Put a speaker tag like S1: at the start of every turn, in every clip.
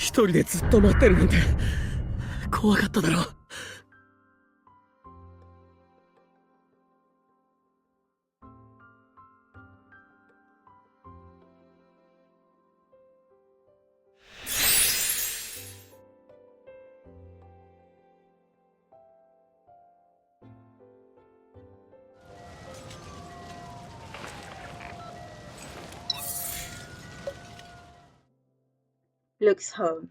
S1: 人でずっと待ってるなんて怖かっただろ。
S2: Looks home.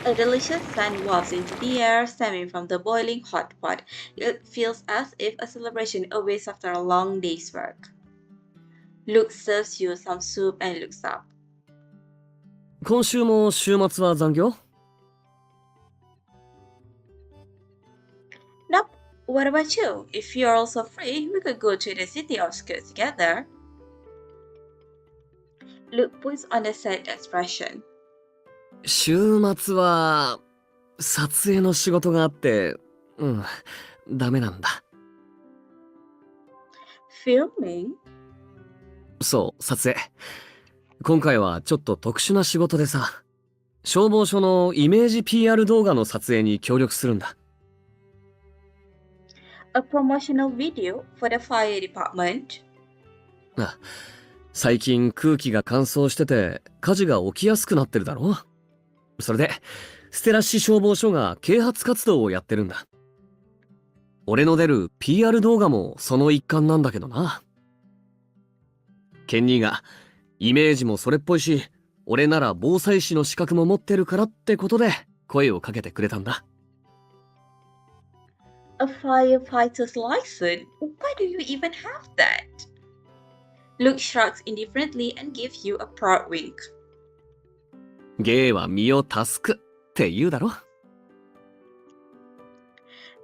S2: A delicious scent wafts into the air, stemming from the boiling hot pot. It feels as if a celebration awaits after a long day's work. Luke serves you some soup and looks up.
S1: 今週も週末は残業？
S2: Nope. What about you? If you're also free, we could go to the city outskirts together. Luke puts on a sad expression.
S1: 週末は撮影の仕事があって、ダメなんだ。
S2: Filming?
S1: そう、撮影。今回はちょっと特殊な仕事でさ、消防署のイメージ PR 動画の撮影に協力するんだ。
S2: A promotional video for the fire department?
S1: 最近空気が乾燥してて火事が起きやすくなってるだろ。それでステラ市消防署が啓発活動をやってるんだ。俺の出る PR 動画もその一環なんだけどな。ケンニーがイメージもそれっぽいし、俺なら防災士の資格も持ってるからってことで声をかけてくれたんだ。
S2: A firefighter's license? Why do you even have that? Luke shrugs indifferently and gives you a proud wink.
S1: 芸は身を助くって言うだろ。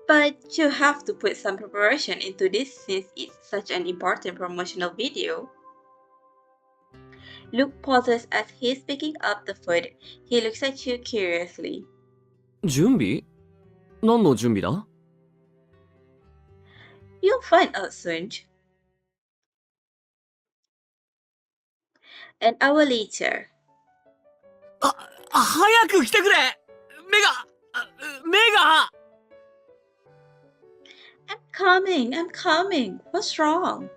S2: But you have to put some preparation into this since it's such an important promotional video. Luke pauses as he's picking up the food. He looks at you curiously.
S1: 準備？何の準備だ？
S2: You'll find out soon. An hour later.
S1: 早く来てくれ！目が
S2: I'm coming. What's wrong?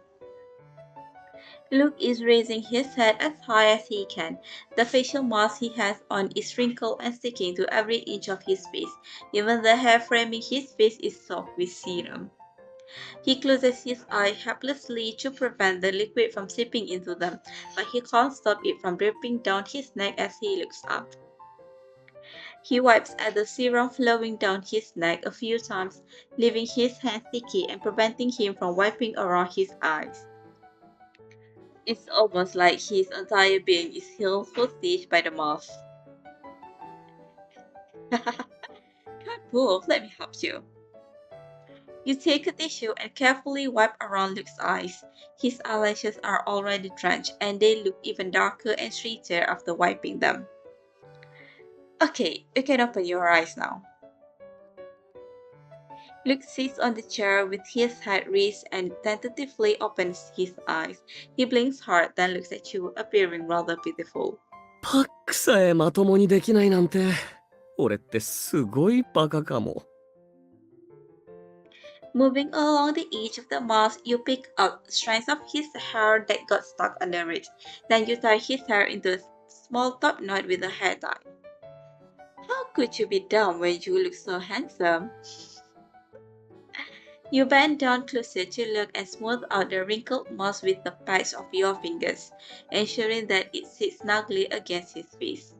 S2: Luke is raising his head as high as he can. The facial mask he has on is wrinkled and sticking to every inch of his face. Even the hair framing his face is soaked with serum. He closes his eyes helplessly to prevent the liquid from seeping into them, but he can't stop it from dripping down his neck as he looks up. He wipes at the serum flowing down his neck a few times, leaving his hands sticky and preventing him from wiping around his eyes. It's almost like his entire being is held hostage by the mask. Can't move, let me help you. You take a tissue and carefully wipe around Luke's eyes. His eyelashes are already drenched and they look even darker and straighter after wiping them. Okay, you can open your eyes now. Luke sits on the chair with his head raised and tentatively opens his eyes. He blinks hard, then looks at you, appearing rather pitiful.
S1: パックさえまともにできないなんて、俺ってすごいバカかも。
S2: Moving along the edge of the mask, you pick up strands of his hair that got stuck under it. Then you tie his hair into a small top knot with a hair tie. How could you be dumb when you look so handsome? You bend down closer to look and smooth out the wrinkled mask with the pads of your fingers, ensuring that it sits snugly against his face.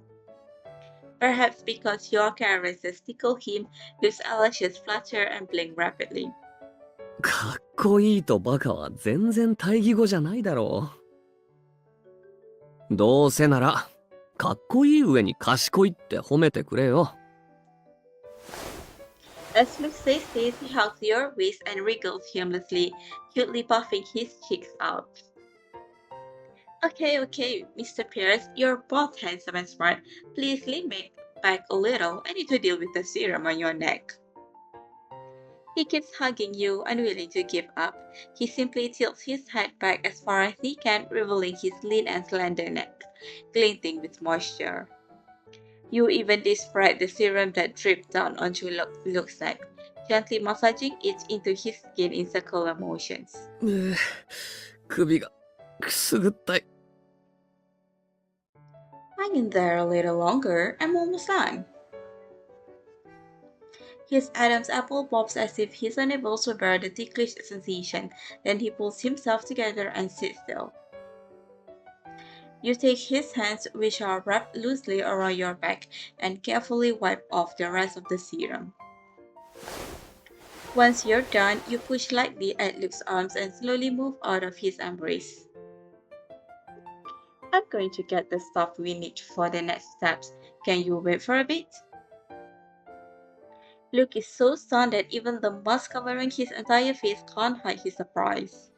S2: Perhaps because your caresses tickle him, Luke's eyelashes flutter and blink rapidly.
S1: かっこいいとバカは全然対義語じゃないだろう。どうせなら、かっこいい上に賢いって褒めてくれよ。
S2: As Luke says this, he hugs your waist and wriggles humorously, cutely puffing his cheeks out. Okay, Mr. Pierce, you're both handsome and smart. Please lean back a little. I need to deal with the serum on your neck. He keeps hugging you, unwilling to give up. He simply tilts his head back as far as he can, revealing his lean and slender neck, glinting with moisture. You evenly spread the serum that dripped down onto Luke's neck, gently massaging it into his skin in circular motions.
S1: 首がくすぐったい。
S2: Hang in there a little longer, I'm almost done. His Adam's apple pops as if he's unable to bear the ticklish sensation, then he pulls himself together and sits still. You take his hands, which are wrapped loosely around your back, and carefully wipe off the rest of the serum. Once you're done, you push lightly at Luke's arms and slowly move out of his embrace. I'm going to get the stuff we need for the next steps. Can you wait for a bit? Luke is so stunned that even the mask covering his entire face can't hide his surprise.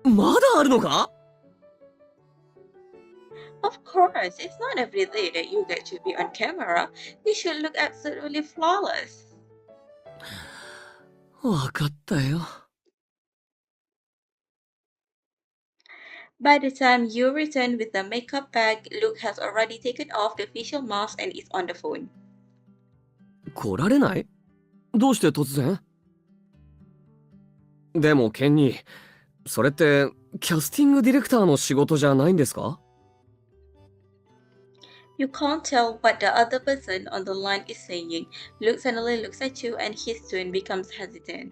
S1: まだあるのか？
S2: Of course, it's not every day that you get to be on camera. You should look absolutely flawless.
S1: わかったよ。
S2: By the time you return with the makeup bag, Luke has already taken off the facial mask and is on the phone.
S1: 来られない？どうして突然？でもケンニー、それってキャスティングディレクターの仕事じゃないんですか？
S2: You can't tell what the other person on the line is saying. Luke suddenly looks at you and his tone becomes hesitant.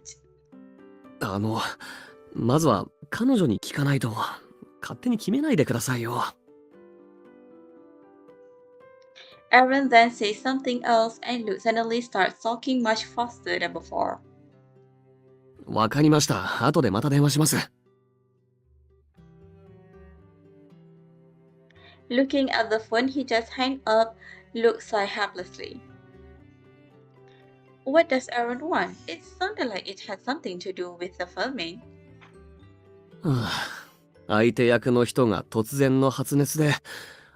S1: まずは彼女に聞かないと勝手に決めないでくださいよ。
S2: Aaron then says something else and Luke suddenly starts talking much faster than before.
S1: わかりました。後でまた電話します。
S2: Looking at the phone he just hung up, Luke sighed helplessly. What does Aaron want? It sounded like it had something to do with the filming.
S1: はあ、相手役の人が突然の発熱で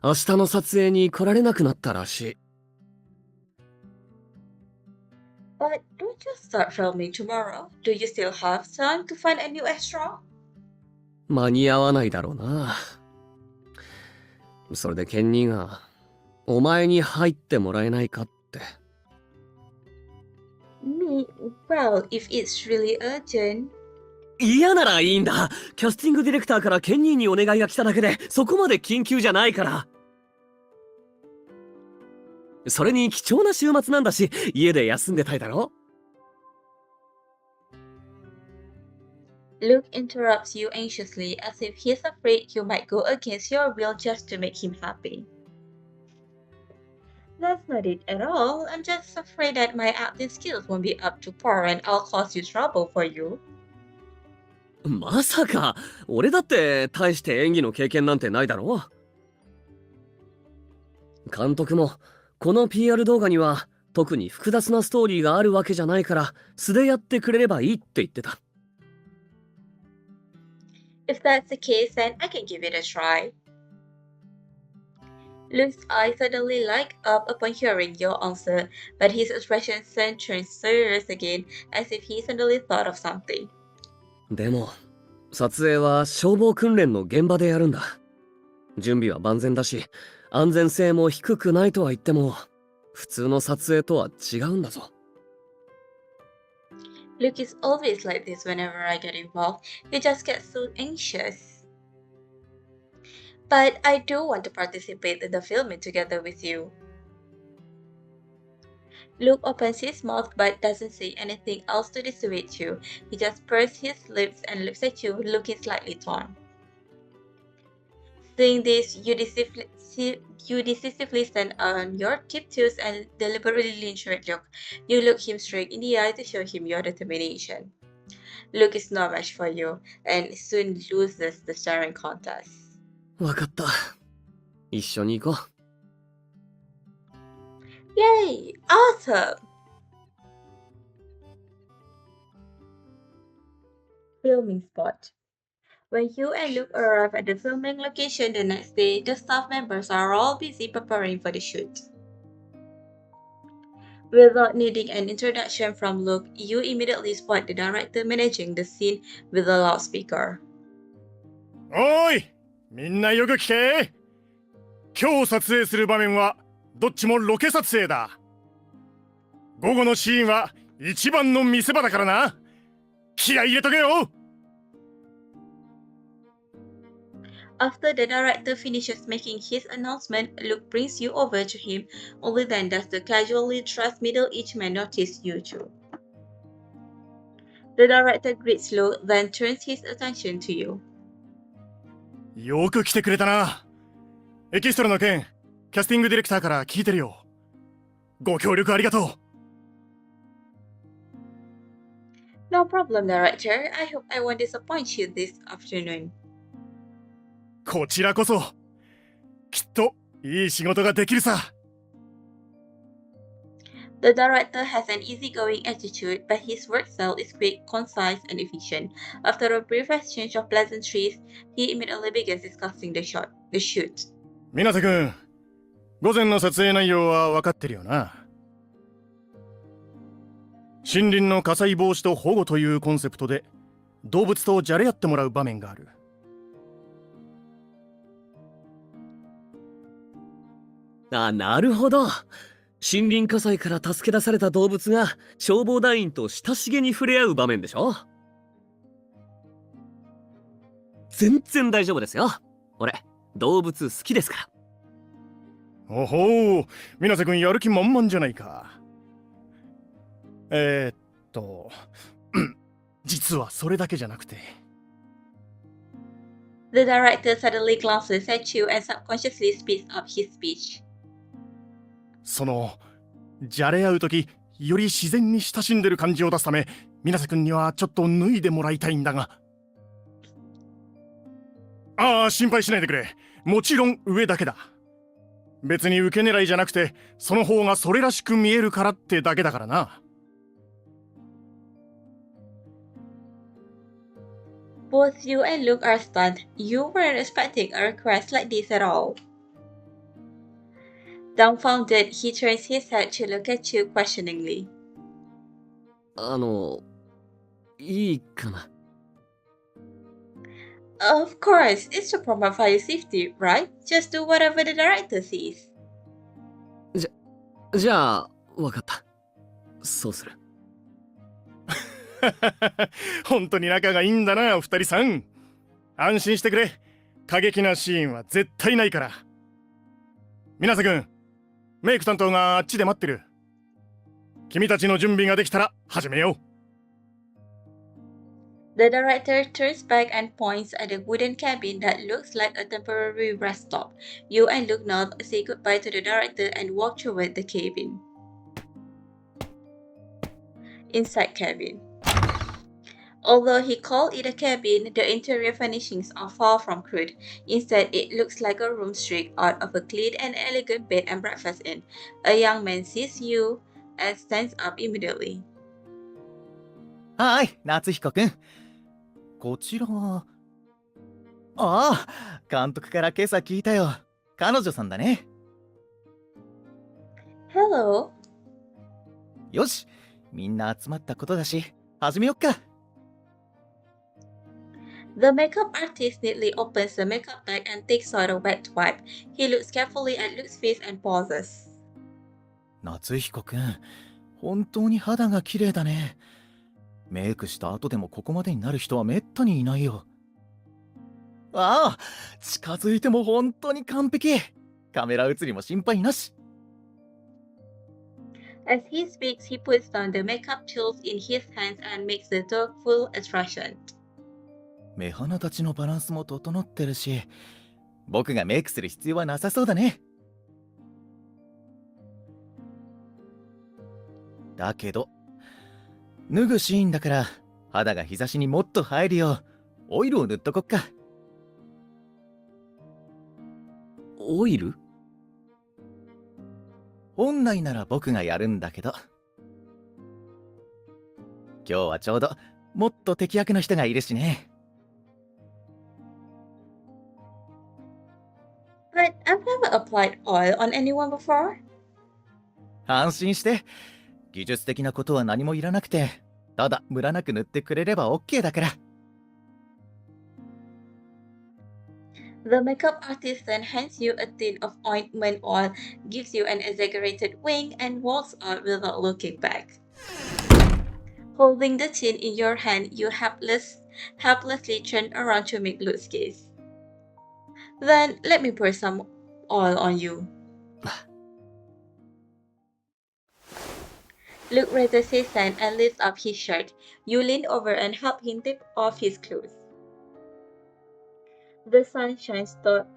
S1: 明日の撮影に来られなくなったらしい。
S2: But don't you start filming tomorrow? Do you still have time to find a new extra?
S1: 間に合わないだろうな。それでケンニーがお前に入ってもらえないかって。
S2: Me? Well, if it's really urgent.
S1: 嫌ならいいんだ。キャスティングディレクターからケンニーにお願いが来ただけでそこまで緊急じゃないから。それに貴重な週末なんだし家で休んでたいだろ。
S2: Luke interrupts you anxiously as if he's afraid you might go against your will just to make him happy. That's not it at all. I'm just afraid that my acting skills won't be up to par and I'll cause you trouble for you.
S1: まさか俺だって大して演技の経験なんてないだろ。監督もこの PR 動画には特に複雑なストーリーがあるわけじゃないから素でやってくれればいいって言ってた。
S2: If that's the case, then I can give it a try. Luke's eyes suddenly light up upon hearing your answer, but his expression soon turns serious again, as if he suddenly thought of something.
S1: でも撮影は消防訓練の現場でやるんだ。準備は万全だし安全性も低くないとは言っても普通の撮影とは違うんだぞ。
S2: Luke is always like this whenever I get involved. He just gets so anxious. But I do want to participate in the filming together with you. Luke opens his mouth but doesn't say anything else to dissuade you. He just purses his lips and looks at you, looking slightly torn. Seeing this, you decisively stand on your tiptoes and deliberately lean toward Luke. You look him straight in the eye to show him your determination. Luke is no match for you and soon loses the staring contest.
S1: わかった。一緒に行こう。
S2: Yay! Awesome! Filming spot. When you and Luke arrive at the filming location the next day, the staff members are all busy preparing for the shoot. Without needing an introduction from Luke, you immediately spot the director managing the scene with a loudspeaker.
S3: おーい、みんなよく聞け。今日撮影する場面はどっちもロケ撮影だ。午後のシーンは一番の見せ場だからな。気合い入れとけよ。
S2: After the director finishes making his announcement, Luke brings you over to him. Only then does the casually dressed middle-aged man notice you too. The director greets Luke, then turns his attention to you.
S3: よく来てくれたな。エキストラの件、キャスティングディレクターから聞いてるよ。ご協力ありがとう。
S2: No problem, director. I hope I won't disappoint you this afternoon.
S3: こちらこそきっといい仕事ができるさ。
S2: The director has an easygoing attitude, but his work style is quick, concise, and efficient. After a brief exchange of pleasantries, he immediately begins discussing the shoot.
S3: 水瀬君、午前の撮影内容は分かってるよな。森林の火災防止と保護というコンセプトで動物とじゃれ合ってもらう場面がある。
S1: あ、なるほど。森林火災から助け出された動物が消防団員と親しげに触れ合う場面でしょ。全然大丈夫ですよ。俺、動物好きですから。
S3: おほう、水瀬君やる気満々じゃないか。実はそれだけじゃなくて。
S2: The director suddenly glances at you and subconsciously speeds up his speech.
S3: そのじゃれ合う時より自然に親しんでる感じを出すため、水瀬君にはちょっと脱いでもらいたいんだが。ああ、心配しないでくれ。もちろん上だけだ。別に受け狙いじゃなくて、その方がそれらしく見えるからってだけだからな。
S2: Both you and Luke are stunned. You weren't expecting a request like this at all. Dumbfounded, he turns his head to look at you questioningly.
S1: いいかな。
S2: Of course, it's to promote fire safety, right? Just do whatever the director sees.
S1: じゃあ、わかった。そうする。
S3: 本当に仲がいいんだな、お二人さん。安心してくれ。過激なシーンは絶対ないから。水瀬君、メイク担当があっちで待ってる。君たちの準備ができたら始めよう。
S2: The director turns back and points at the wooden cabin that looks like a temporary rest stop. You and Luke nod, say goodbye to the director, and walk toward the cabin. Inside cabin. Although he called it a cabin, the interior furnishings are far from crude. Instead, it looks like a room straight out of a clean and elegant bed and breakfast inn. A young man sees you and stands up immediately.
S4: はい、夏彦くん。こちらは。ああ、監督から今朝聞いたよ。彼女さんだね。
S2: Hello.
S4: よし、みんな集まったことだし、始めよっか。
S2: The makeup artist neatly opens the makeup bag and takes out a wet wipe. He looks carefully at Luke's face and pauses.
S4: 夏彦くん、本当に肌が綺麗だね。メイクした後でもここまでになる人はめったにいないよ。ああ、近づいても本当に完璧。カメラ映りも心配なし。
S2: As he speaks, he puts down the makeup tools in his hands and makes the thoughtful expression.
S4: 目鼻立ちのバランスも整ってるし、僕がメイクする必要はなさそうだね。だけど、脱ぐシーンだから肌が日差しにもっと映えるようオイルを塗っとこっか。
S1: オイル？
S4: 本来なら僕がやるんだけど、今日はちょうどもっと適役の人がいるしね。
S2: But I've never applied oil on anyone before.
S4: 安心して、技術的なことは何もいらなくて、ただムラなく塗ってくれれば OK だから。
S2: The makeup artist then hands you a tin of ointment oil, gives you an exaggerated wink, and walks out without looking back. Holding the tin in your hand, you helplessly turn around to meet Luke's gaze. Then let me pour some oil on you. Luke raises his hand and lifts up his shirt. You lean over and help him take off his clothes. The sun shines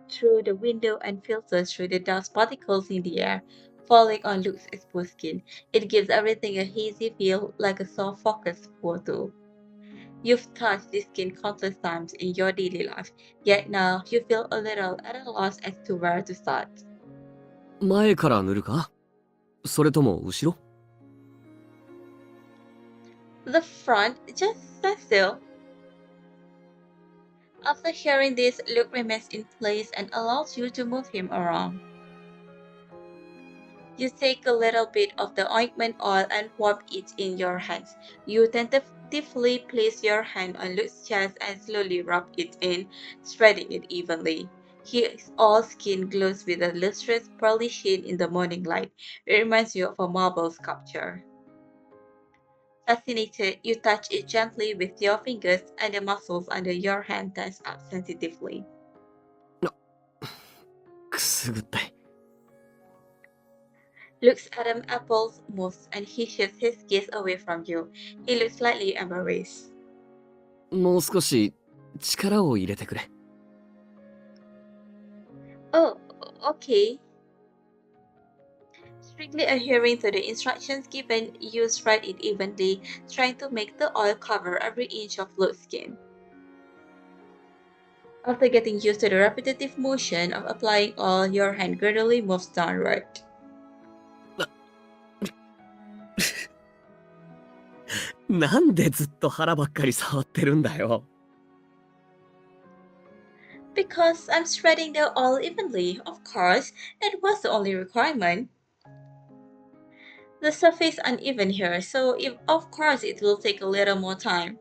S2: through the window and filters through the dust particles in the air, falling on Luke's exposed skin. It gives everything a hazy feel, like a soft focus photo. You've touched this skin countless times in your daily life, yet now you feel a little at a loss as to where to start.
S1: 前から塗るか？それとも後ろ？
S2: The front, just stand still. After hearing this, Luke remains in place and allows you to move him around. You take a little bit of the ointment oil and warm it in your hands. You tentatively place your hand on Luke's chest and slowly rub it in, spreading it evenly. His all skin glows with a lustrous pearly sheen in the morning light. It reminds you of a marble sculpture. Fascinated, you touch it gently with your fingers and the muscles under your hand tense up sensitively.
S1: くすぐったい。
S2: Looks at an apple's moves and he shifts his gaze away from you. He looks slightly embarrassed.
S1: もう少し力を入れてくれ。
S2: Oh, okay. Strictly adhering to the instructions given, you spread it evenly, trying to make the oil cover every inch of Luke's skin. After getting used to the repetitive motion of applying oil, your hand gradually moves downward.
S1: なんでずっと腹ばっかり触ってるんだよ。
S2: Because I'm spreading the oil evenly, of course. It was the only requirement. The surface uneven here, so of course it will take a little more time.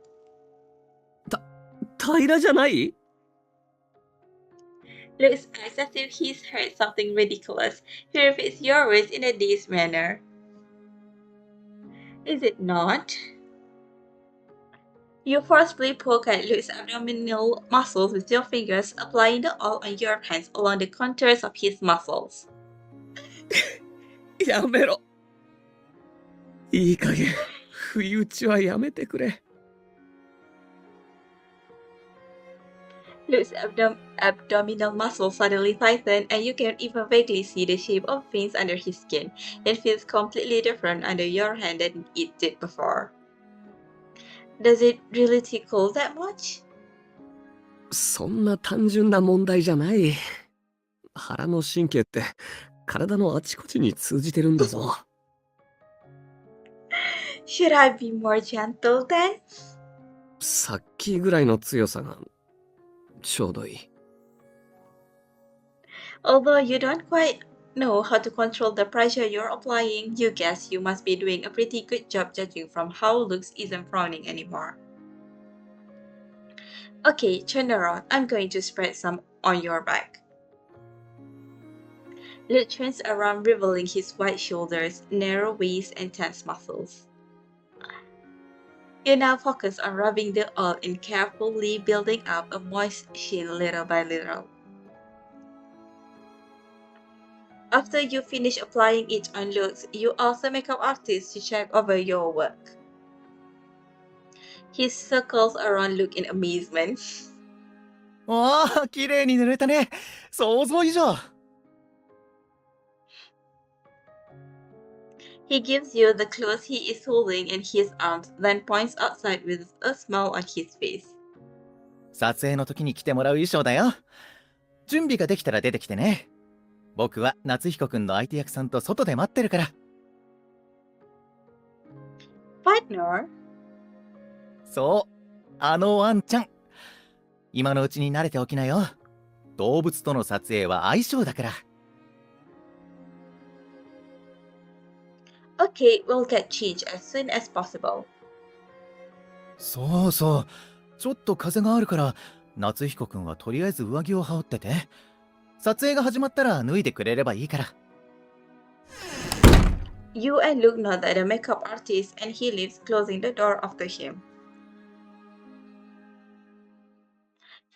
S1: 平らじゃない？
S2: Looks acts as if he's heard something ridiculous. He repeats your words in a dazed manner. Is it not? You forcefully poke at Luke's abdominal muscles with your fingers, applying the oil on your hands along the contours of his muscles.
S1: やめろ。いい加減、不意打ちはやめてくれ。
S2: Luke's abdominal muscles suddenly tighten, and you can even vaguely see the shape of veins under his skin. It feels completely different under your hand than it did before. Does it really tickle that much?
S1: そんな単純な問題じゃない。腹の神経って体のあちこちに通じてるんだぞ。
S2: Should I be more gentle then?
S1: さっきぐらいの強さがちょうどいい。
S2: Although you don't quite know how to control the pressure you're applying, you guess you must be doing a pretty good job judging from how Luke isn't frowning anymore. Okay, turn around. I'm going to spread some on your back. Luke turns around, revealing his wide shoulders, narrow waist, and tense muscles. You now focus on rubbing the oil in, carefully building up a moist sheen little by little. After you finish applying it on looks, you ask the makeup artist to check over your work. He circles around Luke in amazement.
S4: わあ、綺麗に塗れたね。想像以上。
S2: He gives you the clothes he is holding in his arms, then points outside with a smile on his face.
S4: 撮影の時に着てもらう衣装だよ。準備ができたら出てきてね。僕は夏彦くんの相手役さんと外で待ってるから。
S2: Partner?
S4: そう、あのワンちゃん。今のうちに慣れておきなよ。動物との撮影は相性だから。
S2: Okay, we'll get changed as soon as possible.
S4: そうそう。ちょっと風があるから夏彦くんはとりあえず上着を羽織ってて。撮影が始まったら脱いでくれればいいから。
S2: You and Luke nod at the makeup artist and he leaves, closing the door after him.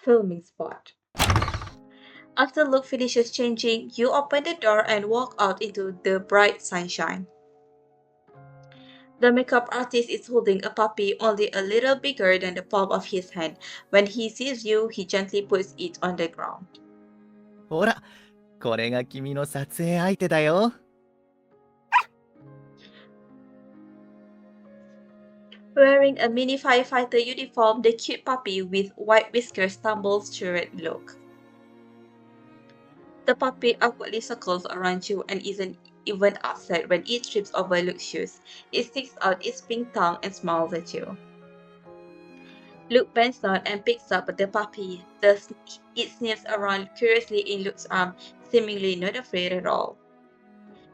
S2: Filming spot. After Luke finishes changing, you open the door and walk out into the bright sunshine. The makeup artist is holding a puppy only a little bigger than the palm of his hand. When he sees you, he gently puts it on the ground.
S4: ほら、これが君の撮影相手だよ。
S2: Wearing a mini firefighter uniform, the cute puppy with white whiskers stumbles toward Luke. The puppy awkwardly circles around you and isn't even upset when it trips over Luke's shoes. It sticks out its pink tongue and smiles at you. Luke bends down and picks up the puppy. It sniffs around curiously in Luke's arm, seemingly not afraid at all.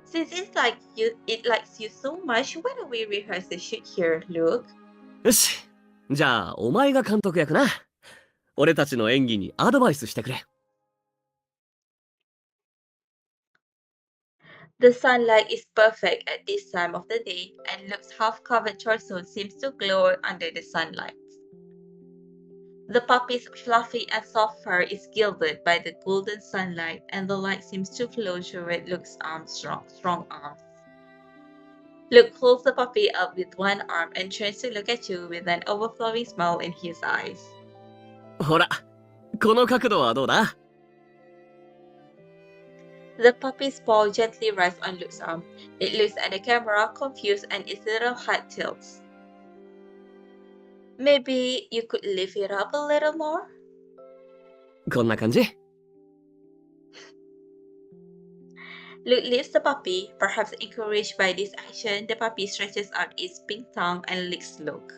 S2: Since it likes you so much, why don't we rehearse the shoot here, Luke?
S1: よし。じゃあ、お前が監督役な。俺たちの演技にアドバイスしてくれ。
S2: The sunlight is perfect at this time of the day, and Luke's half-covered torso seems to glow under the sunlight. The puppy's fluffy and soft fur is gilded by the golden sunlight, and the light seems to flow toward Luke's strong arms. Luke holds the puppy up with one arm and turns to look at you with an overflowing smile in his eyes.
S1: ほら、この角度はどうだ？
S2: The puppy's paw gently rests on Luke's arm. It looks at the camera, confused, and its little head tilts. Maybe you could lift it up a little more?
S1: こんな感じ？
S2: Luke lifts the puppy. Perhaps encouraged by this action, the puppy stretches out its pink tongue and licks Luke.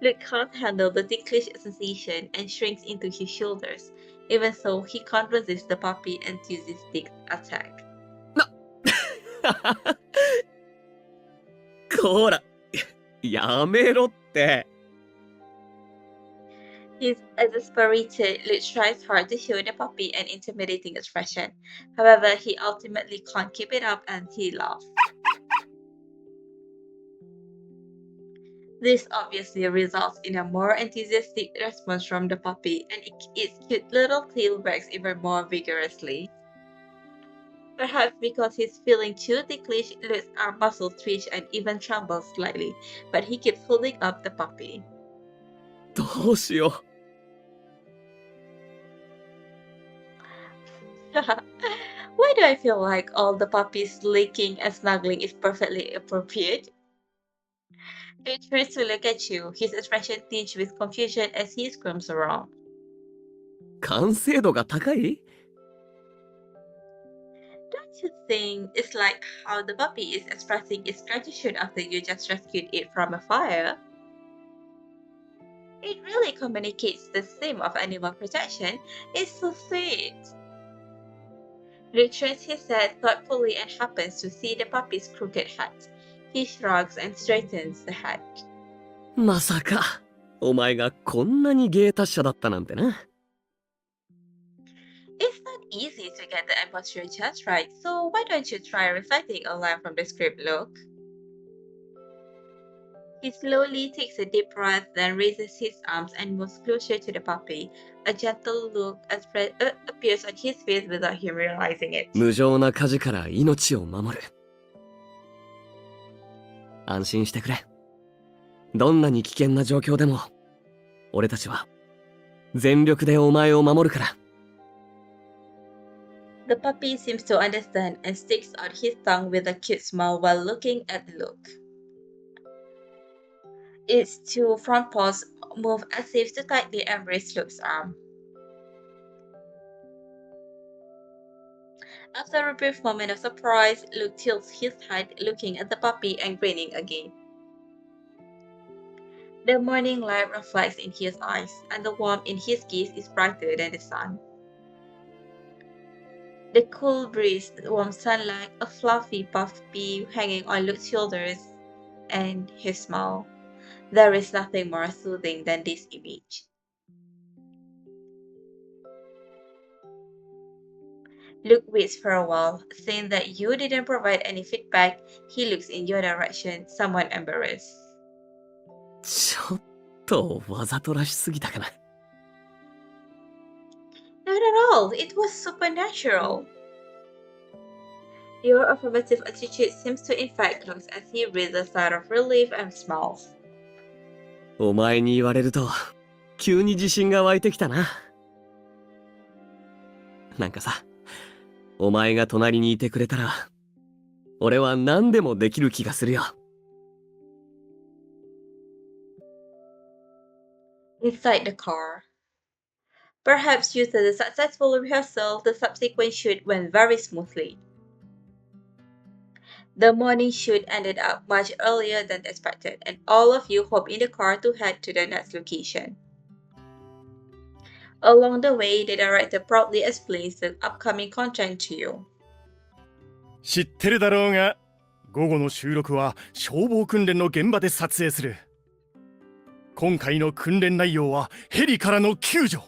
S2: Luke can't handle the ticklish sensation and shrinks into his shoulders. Even so, he can't resist the puppy's enthusiastic attack.
S1: こら、やめろって。
S2: He's exasperated. Luke tries hard to show the puppy an intimidating expression. However, he ultimately can't keep it up and he laughs. This obviously results in a more enthusiastic response from the puppy, and its cute little tail wags even more vigorously. Perhaps because he's feeling too ticklish, Luke's arm muscles twitch and even tremble slightly, but he keeps holding up the puppy.
S1: どうしよ
S2: Why do I feel like all the puppies licking and snuggling is perfectly appropriate? He turns to look at you, his expression tinged with confusion as he squirms around.
S1: う。完成度が高い？
S2: Don't you think it's like how the puppy is expressing its gratitude after you just rescued it from a fire? It really communicates the theme of animal protection. It's so sweet. Luke turns his head thoughtfully and happens to see the puppy's crooked hat. He shrugs and straightens the hat.
S1: まさか、お前がこんなに芸達者だったなんてな。
S2: It's not easy to get the imposture just right, so why don't you try reciting a line from the script, Luke? He slowly takes a deep breath, then raises his arms and moves closer to the puppy. A gentle look appears on his face without him realizing it.
S1: 無情な火事から命を守る。安心してくれ。どんなに危険な状況でも、俺たちは全力でお前を守るから。
S2: The puppy seems to understand and sticks out his tongue with a cute smile while looking at Luke. Its two front paws move as if to tightly embrace Luke's arm. After a brief moment of surprise, Luke tilts his head, looking at the puppy and grinning again. The morning light reflects in his eyes, and the warmth in his gaze is brighter than the sun. The cool breeze, the warm sunlight, a fluffy puppy hanging on Luke's shoulders, and his smile. There is nothing more soothing than this image. Luke waits for a while. Seeing that you didn't provide any feedback, he looks in your direction, somewhat embarrassed.
S1: ちょっとわざとらしすぎたかな。
S2: Not at all. It was supernatural. Your affirmative attitude seems to infect Luke as he breathes a sigh of relief and smiles.
S1: お前に言われると、急に自信が湧いてきたな。なんかさ、お前が隣にいてくれたら、俺は何でもできる気がするよ。
S2: Inside the car. Perhaps due to the successful rehearsal, the subsequent shoot went very smoothly. The morning shoot ended up much earlier than expected, and all of you hop in the car to head to the next location. Along the way, the director proudly explains the upcoming content to you.
S3: 知ってるだろうが、午後の収録は消防訓練の現場で撮影する。今回の訓練内容はヘリからの救助。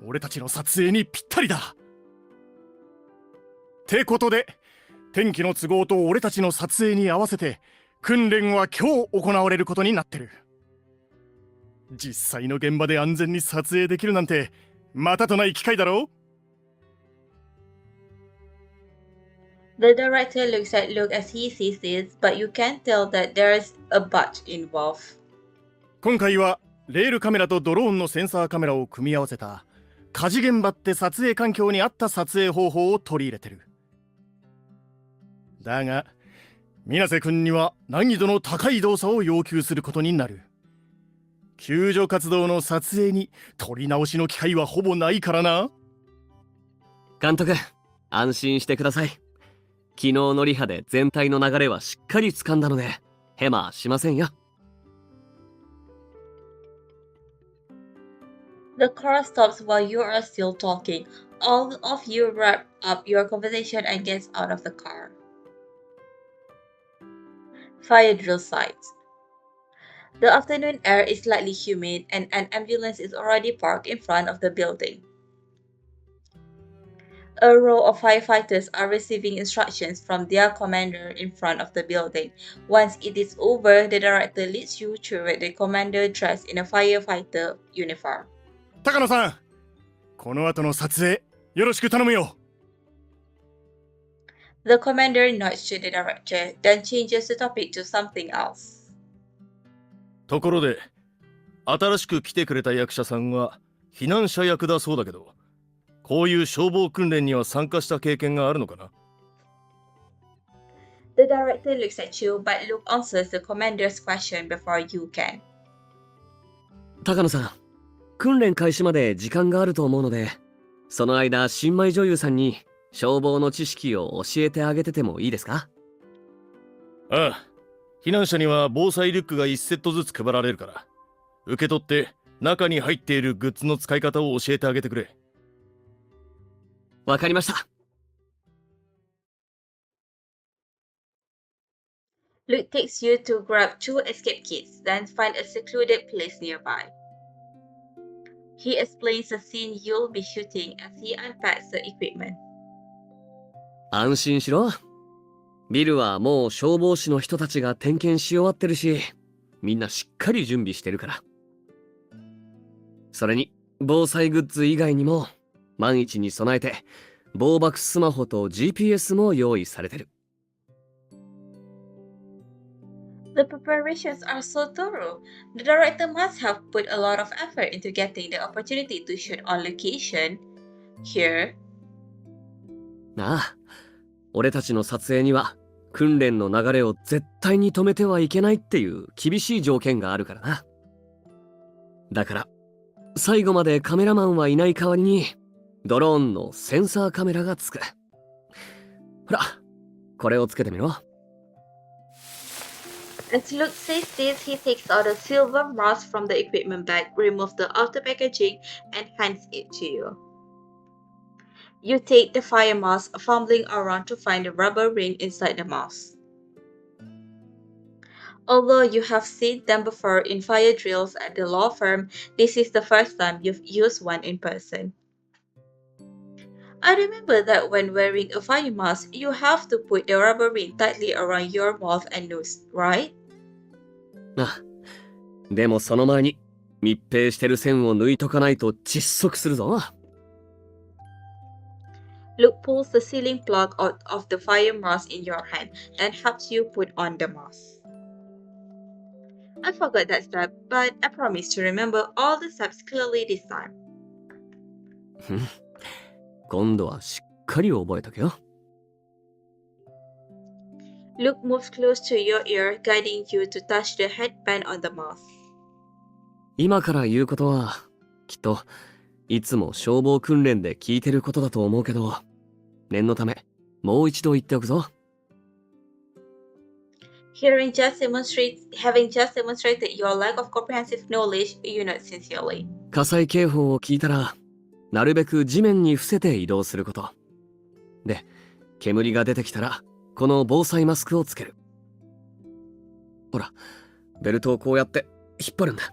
S3: 俺たちの撮影にぴったりだ。ってことで、天気の都合と俺たちの撮影に合わせて訓練は今日行われることになってる。実際の現場で安全に撮影できるなんてまたとない機会だろう。
S2: The director looks at Luke as he sees this, but you can tell that there is a but involved.
S3: 今回はレールカメラとドローンのセンサーカメラを組み合わせた火事現場って撮影環境に合った撮影方法を取り入れてる。だが水瀬君には難易度の高い動作を要求することになる。救助活動の撮影に撮り直しの機会はほぼないからな。
S1: 監督、安心してください。昨日のリハで全体の流れはしっかり掴んだので、ヘマしませんよ。
S2: The car stops while you are still talking. All of you wrap up your conversation and get out of the car. Fire drill site. The afternoon air is slightly humid and an ambulance is already parked in front of the building. A row of firefighters are receiving instructions from their commander in front of the building. Once it is over, the director leads you through the commander dressed in a firefighter uniform.
S3: 高野さん、この後の撮影よろしく頼むよ。
S2: The commander nods to the director, then changes the topic to something else.
S5: ところで、新しく来てくれた役者さんは避難者役だそうだけど、こういう消防訓練には参加した経験があるのかな？
S2: The director looks at you, but Luke answers the commander's question before you can.
S1: 高野さん、訓練開始まで時間があると思うので、その間新米女優さんに消防の知識を教えてあげててもいいですか？
S5: ああ、避難者には防災リュックが1セットずつ配られるから、受け取って中に入っているグッズの使い方を教えてあげてくれ。
S1: わかりました。
S2: Luke takes you to grab 2 escape kits, then find a secluded place nearby. He explains the scene you'll be shooting as he unpacks the equipment.
S1: 安心しろ。ビルはもう消防士の人たちが点検し終わってるし、みんなしっかり準備してるから。それに、防災グッズ以外にも、万一に備えて、防爆スマホと GPS も用意されてる。
S2: The preparations are so thorough. The director must have put a lot of effort into getting the opportunity to shoot on location here.
S1: なあ、俺たちの撮影には、訓練の流れを絶対に止めてはいけないっていう厳しい条件があるからな。だから、最後までカメラマンはいない代わりに、ドローンのセンサーカメラがつく。ほら、これをつけてみろ。
S2: As Luke says this, he takes out a silver mask from the equipment bag, removes the outer packaging, and hands it to you. You take the fire mask, fumbling around to find the rubber ring inside the mask. Although you have seen them before in fire drills at the law firm, this is the first time you've used one in person. I remember that when wearing a fire mask, you have to put the rubber ring tightly around your mouth and nose, right?
S1: あ、でもその前に密閉してる線を抜いとかないと窒息するぞ。
S2: Luke pulls the sealing plug out of the fire mask in your hand and helps you put on the mask. I forgot that step, but I promise to remember all the steps clearly this time.
S1: 今度はしっかり覚えとけよ。
S2: Luke moves close to your ear, guiding you to touch the headband on the mask.
S1: 今から言うことはきっといつも消防訓練で聞いてることだと思うけど、念のためもう一度言っておくぞ。
S2: Having just demonstrated your lack of comprehensive knowledge, you note sincerely.
S1: 火災警報を聞いたらなるべく地面に伏せて移動すること。で、煙が出てきたらこの防災マスクをつける。ほら、ベルトをこうやって引っ張るんだ。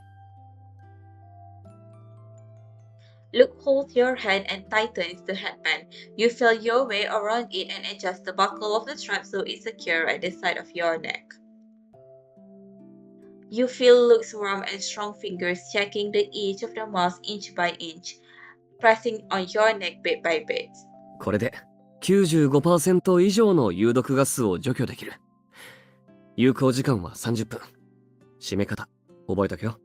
S2: Luke holds your hand and tightens the headband. You feel your way around it and adjust the buckle of the strap so it's secure at the side of your neck. You feel Luke's warm and strong fingers checking the edge of the mask inch by inch, pressing on your neck bit by bit.
S1: これで 95% 以上の有毒ガスを除去できる。有効時間は30分。締め方、覚えとけよ。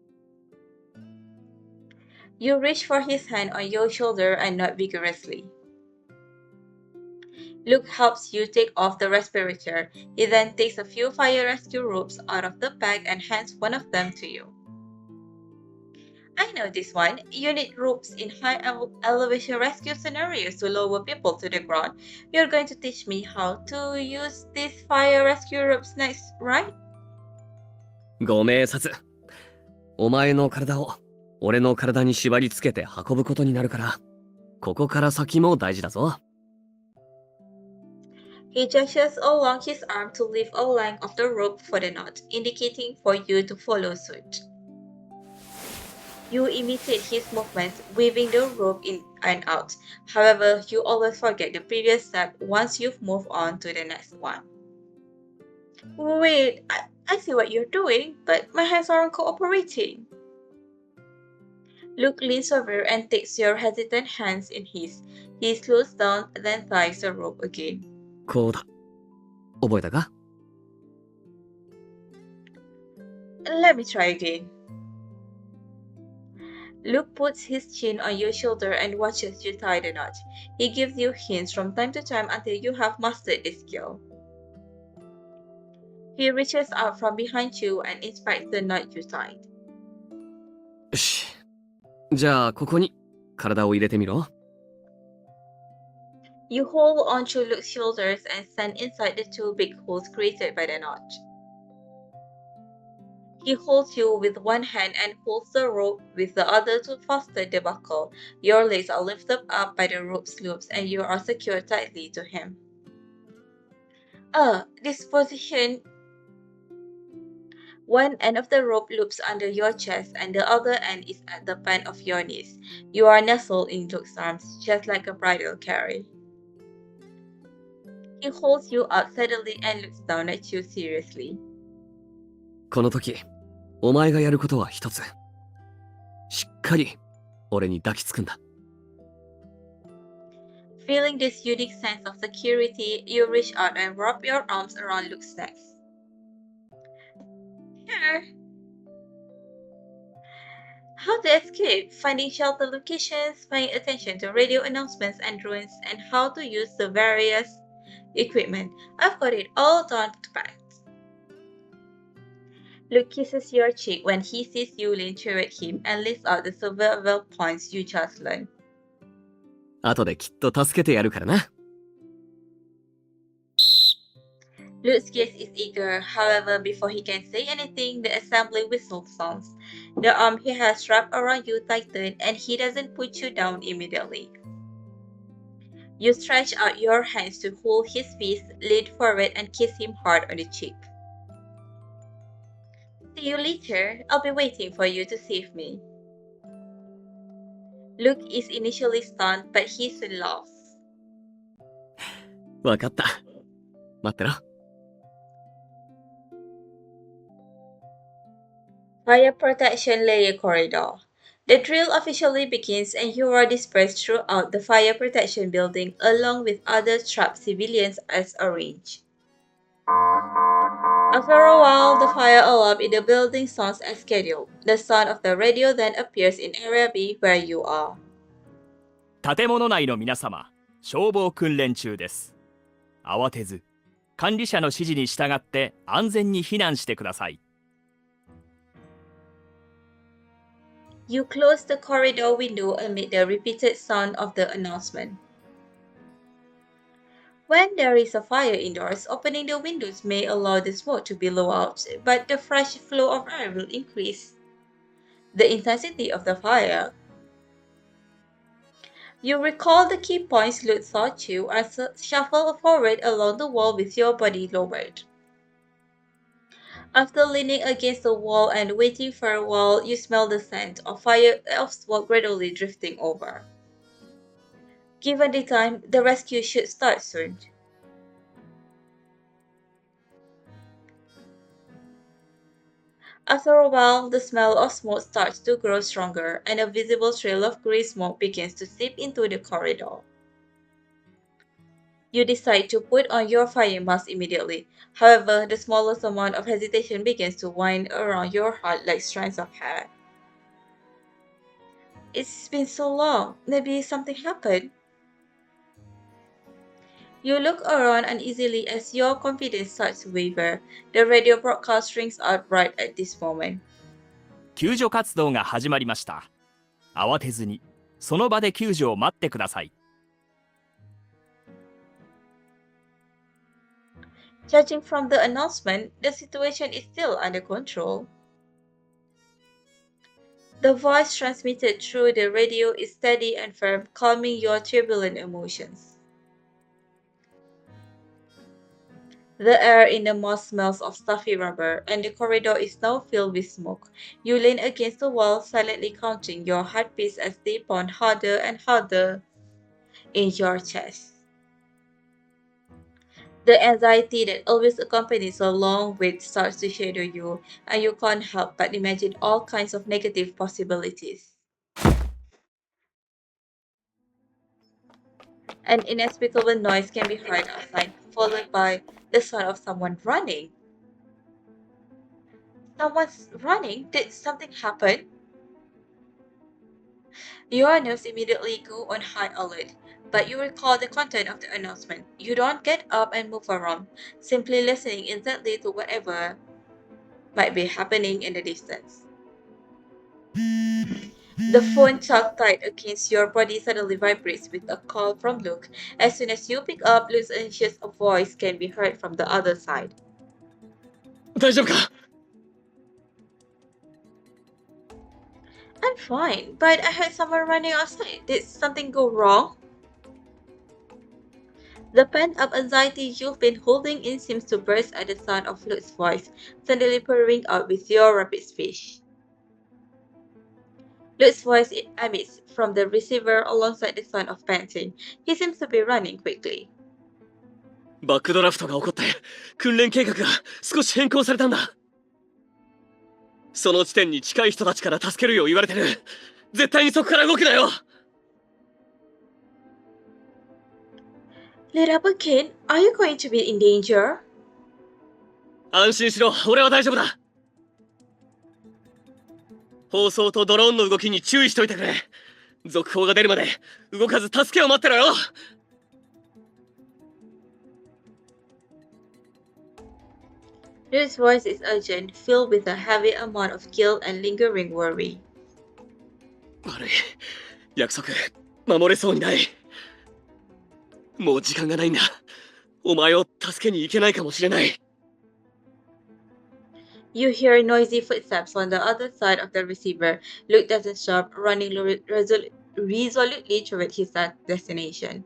S2: You reach for his hand on your shoulder and nod vigorously. Luke helps you take off the respirator. He then takes a few fire rescue ropes out of the bag and hands one of them to you. I know this one. You need ropes in high elevation rescue scenarios to lower people to the ground. You're going to teach me how to use these fire rescue ropes next, right?
S1: ご明察。お前の体を俺の体に縛り付けて運ぶことになるから、ここから先も大事だぞ。
S2: He gestures along his arm to lift a length of the rope for the knot, indicating for you to follow suit. You imitate his movements, weaving the rope in and out. However, you always forget the previous step once you've moved on to the next one. Wait, I see what you're doing, but my hands aren't cooperating. Luke leans over and takes your hesitant hands in his. He slows down, then ties the rope again.
S1: こうだ。覚えたか？
S2: Let me try again. Luke puts his chin on your shoulder and watches you tie the knot. He gives you hints from time to time until you have mastered the skill. He reaches out from behind you and inspects the knot you tied.
S1: よし。じゃあここに体を入れてみろ。
S2: You hold onto Luke's shoulders and stand inside the two big holes created by the knot. He holds you with one hand and pulls the rope with the other to fasten the buckle. Your legs are lifted up by the rope's loops and you are secured tightly to him. This position. One end of the rope loops under your chest and the other end is at the bend of your knees. You are nestled in Luke's arms, just like a bridal carry. He holds you up steadily and looks down at you seriously.
S1: この時、お前がやることは一つ。しっかり俺に抱きつくんだ。
S2: Feeling this unique sense of security, you reach out and wrap your arms around Luke's neck. Sure. How to escape, finding shelter locations, paying attention to radio announcements and ruins, and how to use the various equipment. I've got it all down to pat. Luke kisses your cheek when he sees you lean toward him and lists out the survival points you just learned.
S1: 後できっと助けてやるからな。
S2: Luke's gaze is eager. However, before he can say anything, the assembly whistle sounds. The arm he has wrapped around you tightens, and he doesn't put you down immediately. You stretch out your hands to hold his fist, lean forward, and kiss him hard on the cheek. See you later. I'll be waiting for you to save me. Luke is initially stunned, but he soon laughs.
S1: わかった。待ってろ。
S2: Fire Protection Layer Corridor. The drill officially begins and you are dispersed throughout the fire protection building along with other trapped civilians as arranged. After a while, the fire alarm in the building sounds as scheduled. The sound of the radio then appears in Area B where you are.
S6: 建物内の皆様、消防訓練中です。慌てず、管理者の指示に従って安全に避難してください。
S2: You close the corridor window amid the repeated sound of the announcement. When there is a fire indoors, opening the windows may allow the smoke to billow out, but the fresh flow of air will increase the intensity of the fire. You recall the key points Lutz taught you and shuffle forward along the wall with your body lowered. After leaning against the wall and waiting for a while, you smell the scent of smoke gradually drifting over. Given the time, the rescue should start soon. After a while, the smell of smoke starts to grow stronger and a visible trail of grey smoke begins to seep into the corridor. You decide to put on your fire mask immediately. However, the smallest amount of hesitation begins to wind around your heart like strands of hair. It's been so long. Maybe something happened. You look around uneasily as your confidence starts to waver. The radio broadcast rings out right at this moment.
S6: 救助活動が始まりました。慌てずに、その場で救助を待ってください。
S2: Judging from the announcement, the situation is still under control. The voice transmitted through the radio is steady and firm, calming your turbulent emotions. The air in the mosque smells of stuffy rubber, and the corridor is now filled with smoke. You lean against the wall, silently counting your heartbeats as they pound harder and harder in your chest. The anxiety that always accompanies a long wait starts to shadow you, and you can't help but imagine all kinds of negative possibilities. An inexplicable noise can be heard outside, followed by the sound of someone running. Someone's running? Did something happen? Your nerves immediately go on high alert, but you recall the content of the announcement. You don't get up and move around, simply listening intently to whatever might be happening in the distance. The phone tucked tight against your body suddenly vibrates with a call from Luke. As soon as you pick up, Luke's anxious voice can be heard from the other side.
S1: 大丈夫か？
S2: I'm fine, but I heard someone running outside. Did something go wrong? The pent-up anxiety you've been holding in seems to burst at the sound of Luke's voice, suddenly pouring out with your rapid speech. Luke's voice emits from the receiver alongside the sound of panting. He seems to be running quickly.
S1: バックドラフトが起こって訓練計画が少し変更されたんだ。その地点に近い人たちから助けるよう言われてる。絶対にそこから動くなよ。
S2: Lirabukin, are you going to be in danger?
S1: 安心しろ、俺は大丈夫だ。放送とドローンの動きに注意しといてくれ。続報が出るまで動かず助けを待ってろよ。
S2: Luke's voice is urgent, filled with a heavy amount of guilt and lingering worry.
S1: 悪い。約束、守れそうにない。もう時間がないんだ。お前を助けに行けないかもしれない。
S2: You hear noisy footsteps on the other side of the receiver. Luke doesn't stop, running resolutely toward his destination.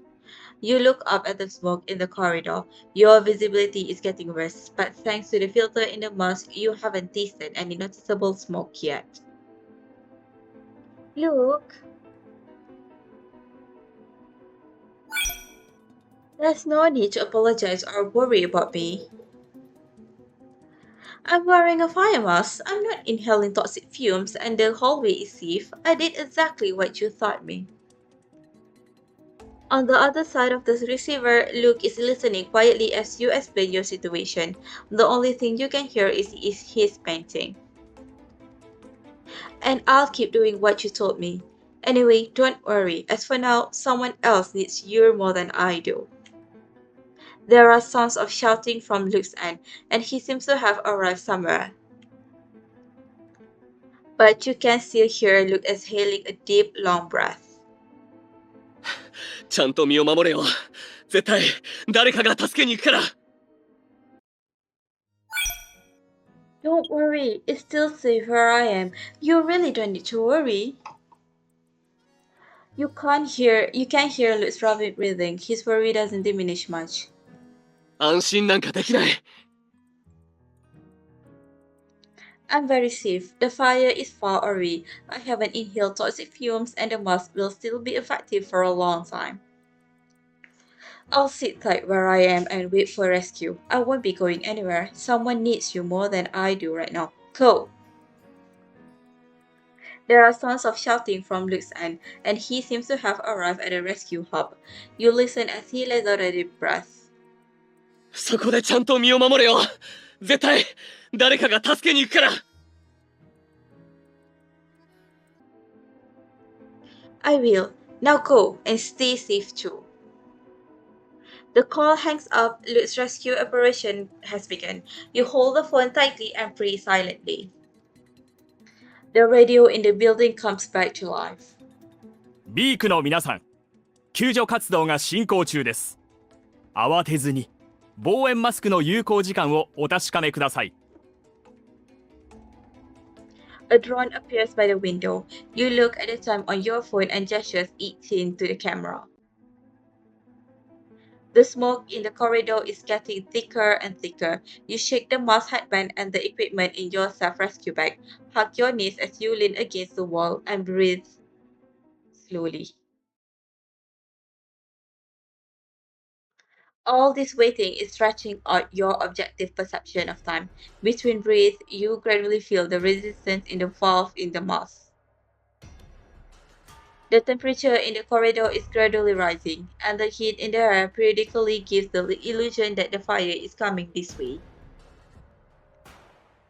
S2: You look up at the smoke in the corridor. Your visibility is getting worse, but thanks to the filter in the mask, you haven't tasted any noticeable smoke yet. Luke? There's no need to apologize or worry about me. I'm wearing a fire mask. I'm not inhaling toxic fumes, and the hallway is safe. I did exactly what you taught me. On the other side of the receiver, Luke is listening quietly as you explain your situation. The only thing you can hear is his panting. And I'll keep doing what you told me. Anyway, don't worry. As for now, someone else needs you more than I do. There are sounds of shouting from Luke's end, and he seems to have arrived somewhere. But you can still hear Luke exhaling a deep, long breath.
S1: ちゃんと身を守れよ。絶対誰かが助けに行くから。
S2: Don't worry, it's still safe where I am. You really don't need to worry. You can hear Luke's rapid breathing. His worry doesn't diminish much.
S1: 安心なんかできない。
S2: I'm very safe. The fire is far away. I haven't inhaled toxic fumes and the mask will still be effective for a long time. I'll sit tight where I am and wait for rescue. I won't be going anywhere. Someone needs you more than I do right now. Go! There are sounds of shouting from Luke's end, and he seems to have arrived at the rescue hub. You listen as he lets out a deep breath.
S1: そこでちゃんと身を守れよ。絶対誰かが助けに行くから。
S2: I will. Now go and stay safe too. The call hangs up. Luke's rescue operation has begun. You hold the phone tightly and pray silently. The radio in the building comes back to life.
S6: ビークの皆さん、救助活動が進行中です。慌てずに防煙マスクの有効時間をお確かめください。
S2: A drone appears by the window. You look at the time on your phone and gestures 18 to the camera. The smoke in the corridor is getting thicker and thicker. You shake the mask headband and the equipment in your self-rescue bag. Hug your knees as you lean against the wall and breathe slowly. All this waiting is stretching out your objective perception of time. Between breaths, you gradually feel the resistance in the valve in the mask. The temperature in the corridor is gradually rising, and the heat in the air periodically gives the illusion that the fire is coming this way.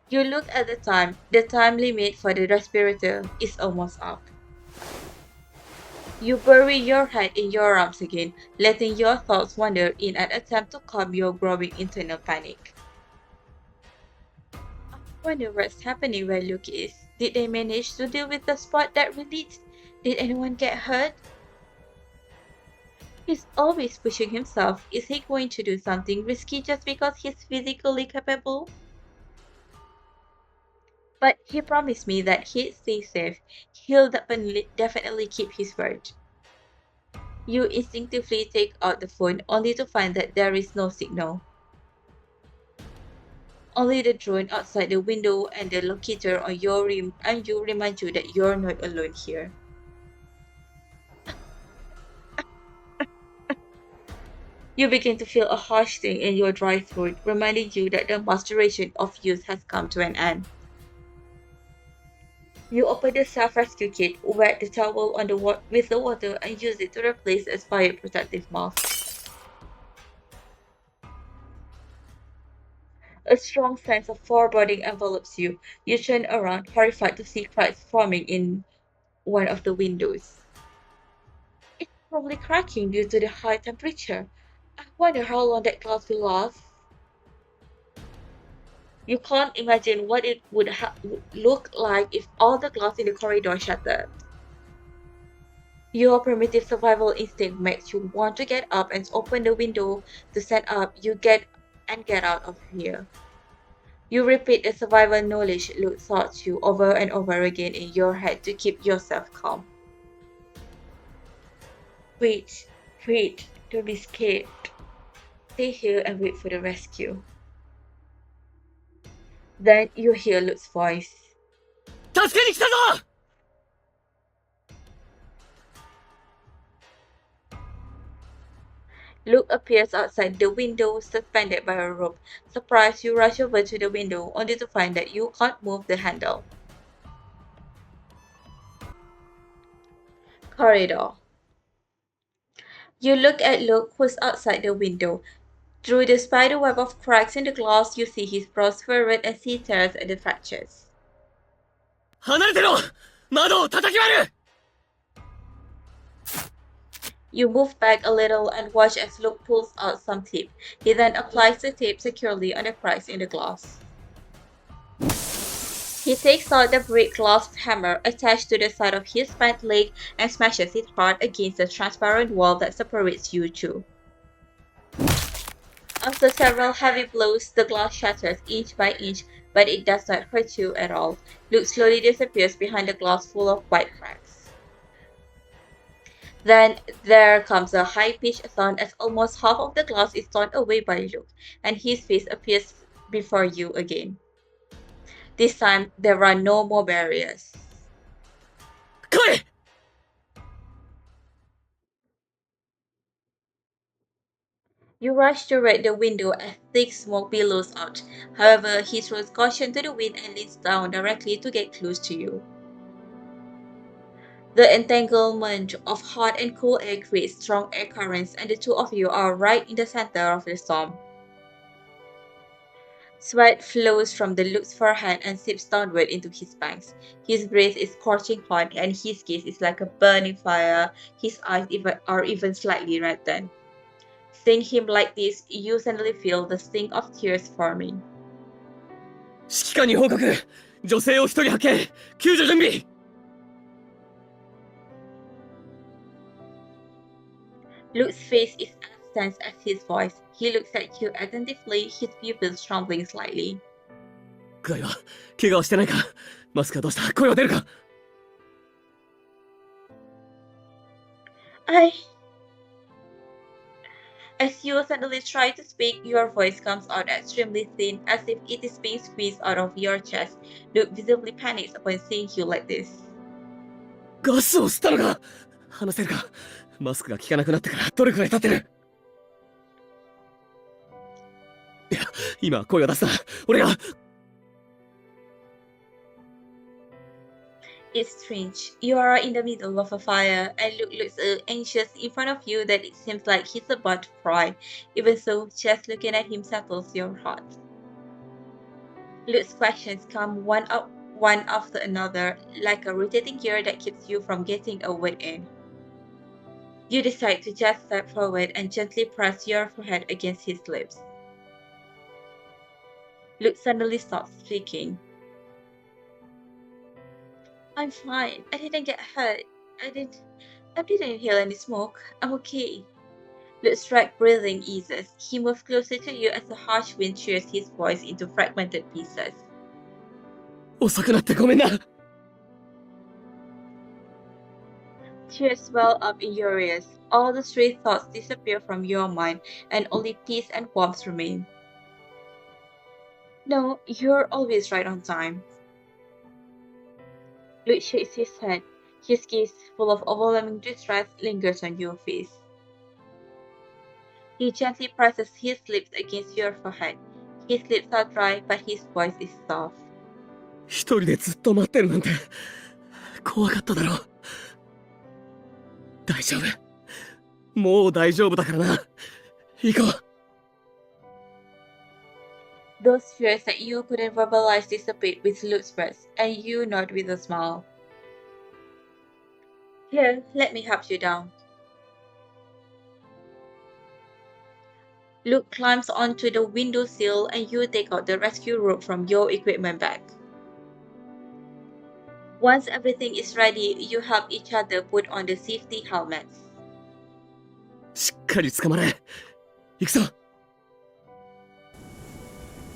S2: You look at the time. The time limit for the respirator is almost up. You bury your head in your arms again, letting your thoughts wander in an attempt to calm your growing internal panic. I wonder what's happening where Luke is. Did they manage to deal with the spot that released? Did anyone get hurt? He's always pushing himself. Is he going to do something risky just because he's physically capable? But he promised me that he'd stay safe. He'll definitely keep his word. You instinctively take out the phone only to find that there is no signal. Only the drone outside the window and the locator on your rim and you remind you that you're not alone here. You begin to feel a harsh sting in your dry throat, reminding you that the mask duration of use has come to an end. You open the self-rescue kit, wet the towel on with the water, and use it to replace a fire protective mask. A strong sense of foreboding envelops you. You turn around, horrified to see cracks forming in one of the windows. It's probably cracking due to the high temperature. I wonder how long that glass will last. You can't imagine what it would look like if all the glass in the corridor shattered. Your primitive survival instinct makes you want to get up and open the window to stand up. You get out of here. You repeat the survival knowledge Luke taught you over and over again in your head to keep yourself calm. Wait, don't be scared. Stay here and wait for the rescue. Then you hear Luke's voice.
S1: 助けに来たぞ。
S2: Luke appears outside the window, suspended by a rope. Surprised, you rush over to the window, only to find that you can't move the handle. Corridor. You look at Luke, who's outside the window. Through the spiderweb of cracks in the glass, you see his brows furrowed as he stares at the fractures.
S1: 離れてろ窓を叩き割る
S2: You move back a little and watch as Luke pulls out some tape. He then applies the tape securely on the cracks in the glass. He takes out the brick glass hammer attached to the side of his pant leg and smashes it hard against the transparent wall that separates you two. After several heavy blows, the glass shatters inch by inch, but it does not hurt you at all. Luke slowly disappears behind the glass full of white cracks. Then there comes a high-pitched sound as almost half of the glass is torn away by Luke, and his face appears before you again. This time, there are no more barriers.
S1: 来い
S2: You rush toward the window as thick smoke billows out. However, he throws caution to the wind and leans down directly to get close to you. The entanglement of hot and cool air creates strong air currents, and the two of you are right in the center of the storm. Sweat flows from the Luke's forehead and seeps downward into his bangs. His breath is scorching hot, and his gaze is like a burning fire. His eyes are even slightly reddened. Seeing him like this, you suddenly feel the sting of tears forming.
S1: 指揮官に報告女性を一人派遣救助準備
S2: Luke's face is as tense as his voice. He looks at you attentively, his pupils trembling slightly.
S1: 具合は怪我はしてないかマスクはどうした声は出るか
S2: As you suddenly try to speak, your voice comes out extremely thin, as if it is being squeezed out of your chest. Luke visibly panics upon seeing you like this.
S1: ガスを吸ったのか話せるかマスクが効かなくなってからどれくらい経ってるいや今声を出すな俺が
S2: It's strange. You are in the middle of a fire, and Luke looks so anxious in front of you that it seems like he's about to cry. Even so, just looking at him settles your heart. Luke's questions come one after another, like a rotating gear that keeps you from getting a word in. You decide to just step forward and gently press your forehead against his lips. Luke suddenly stops speaking. I'm fine. I didn't get hurt. I didn't inhale any smoke. I'm okay. Luke's ragged breathing eases. He moves closer to you as the harsh wind shears his voice into fragmented pieces.
S1: 遅くなってごめんな
S2: Tears well up in your ears. All the stray thoughts disappear from your mind, and only peace and warmth remain. No, you're always right on time. Luke shakes his head. His gaze, full of overwhelming distress, lingers on your face. He gently presses his lips against your forehead. His lips are dry, but his voice is soft.
S1: 一人でずっと待ってるなんて怖かっただろ大丈夫もう大丈夫だからな行こう
S2: Those fears that you couldn't verbalize dissipate with Luke's words, and you nod with a smile. Here, let me help you down. Luke climbs onto the windowsill, and you take out the rescue rope from your equipment bag. Once everything is ready, you help each other put on the safety helmets.
S1: しっかり捕まれ行くぞ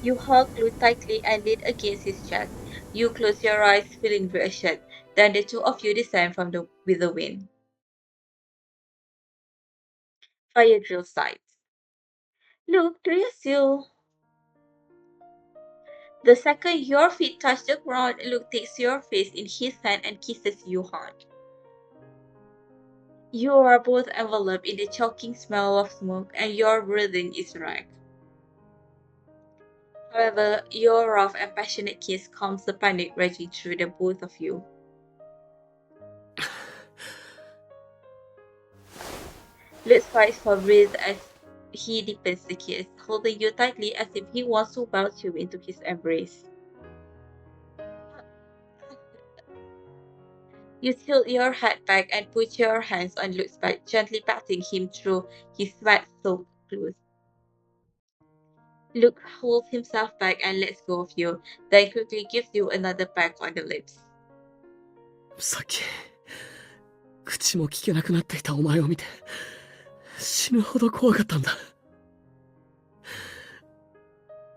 S2: You hug Luke tightly and lean against his chest. You close your eyes, feeling reassured. Then the two of you descend with the wind. Fire drill sites. Luke, do you still? The second your feet touch the ground, Luke takes your face in his hand and kisses you hard. You are both enveloped in the choking smell of smoke, and your breathing is ragged. However, your rough and passionate kiss calms the panic raging through the both of you. Luke fights for breath as he deepens the kiss, holding you tightly as if he wants to melt you into his embrace. You tilt your head back and put your hands on Luke's back, gently patting him through his sweat-soaked clothes. Luke holds himself back and lets go of you, then quickly gives you another peck on the lips.
S1: さっき、口も聞けなくなっていたお前を見て、死ぬほど怖かったんだ。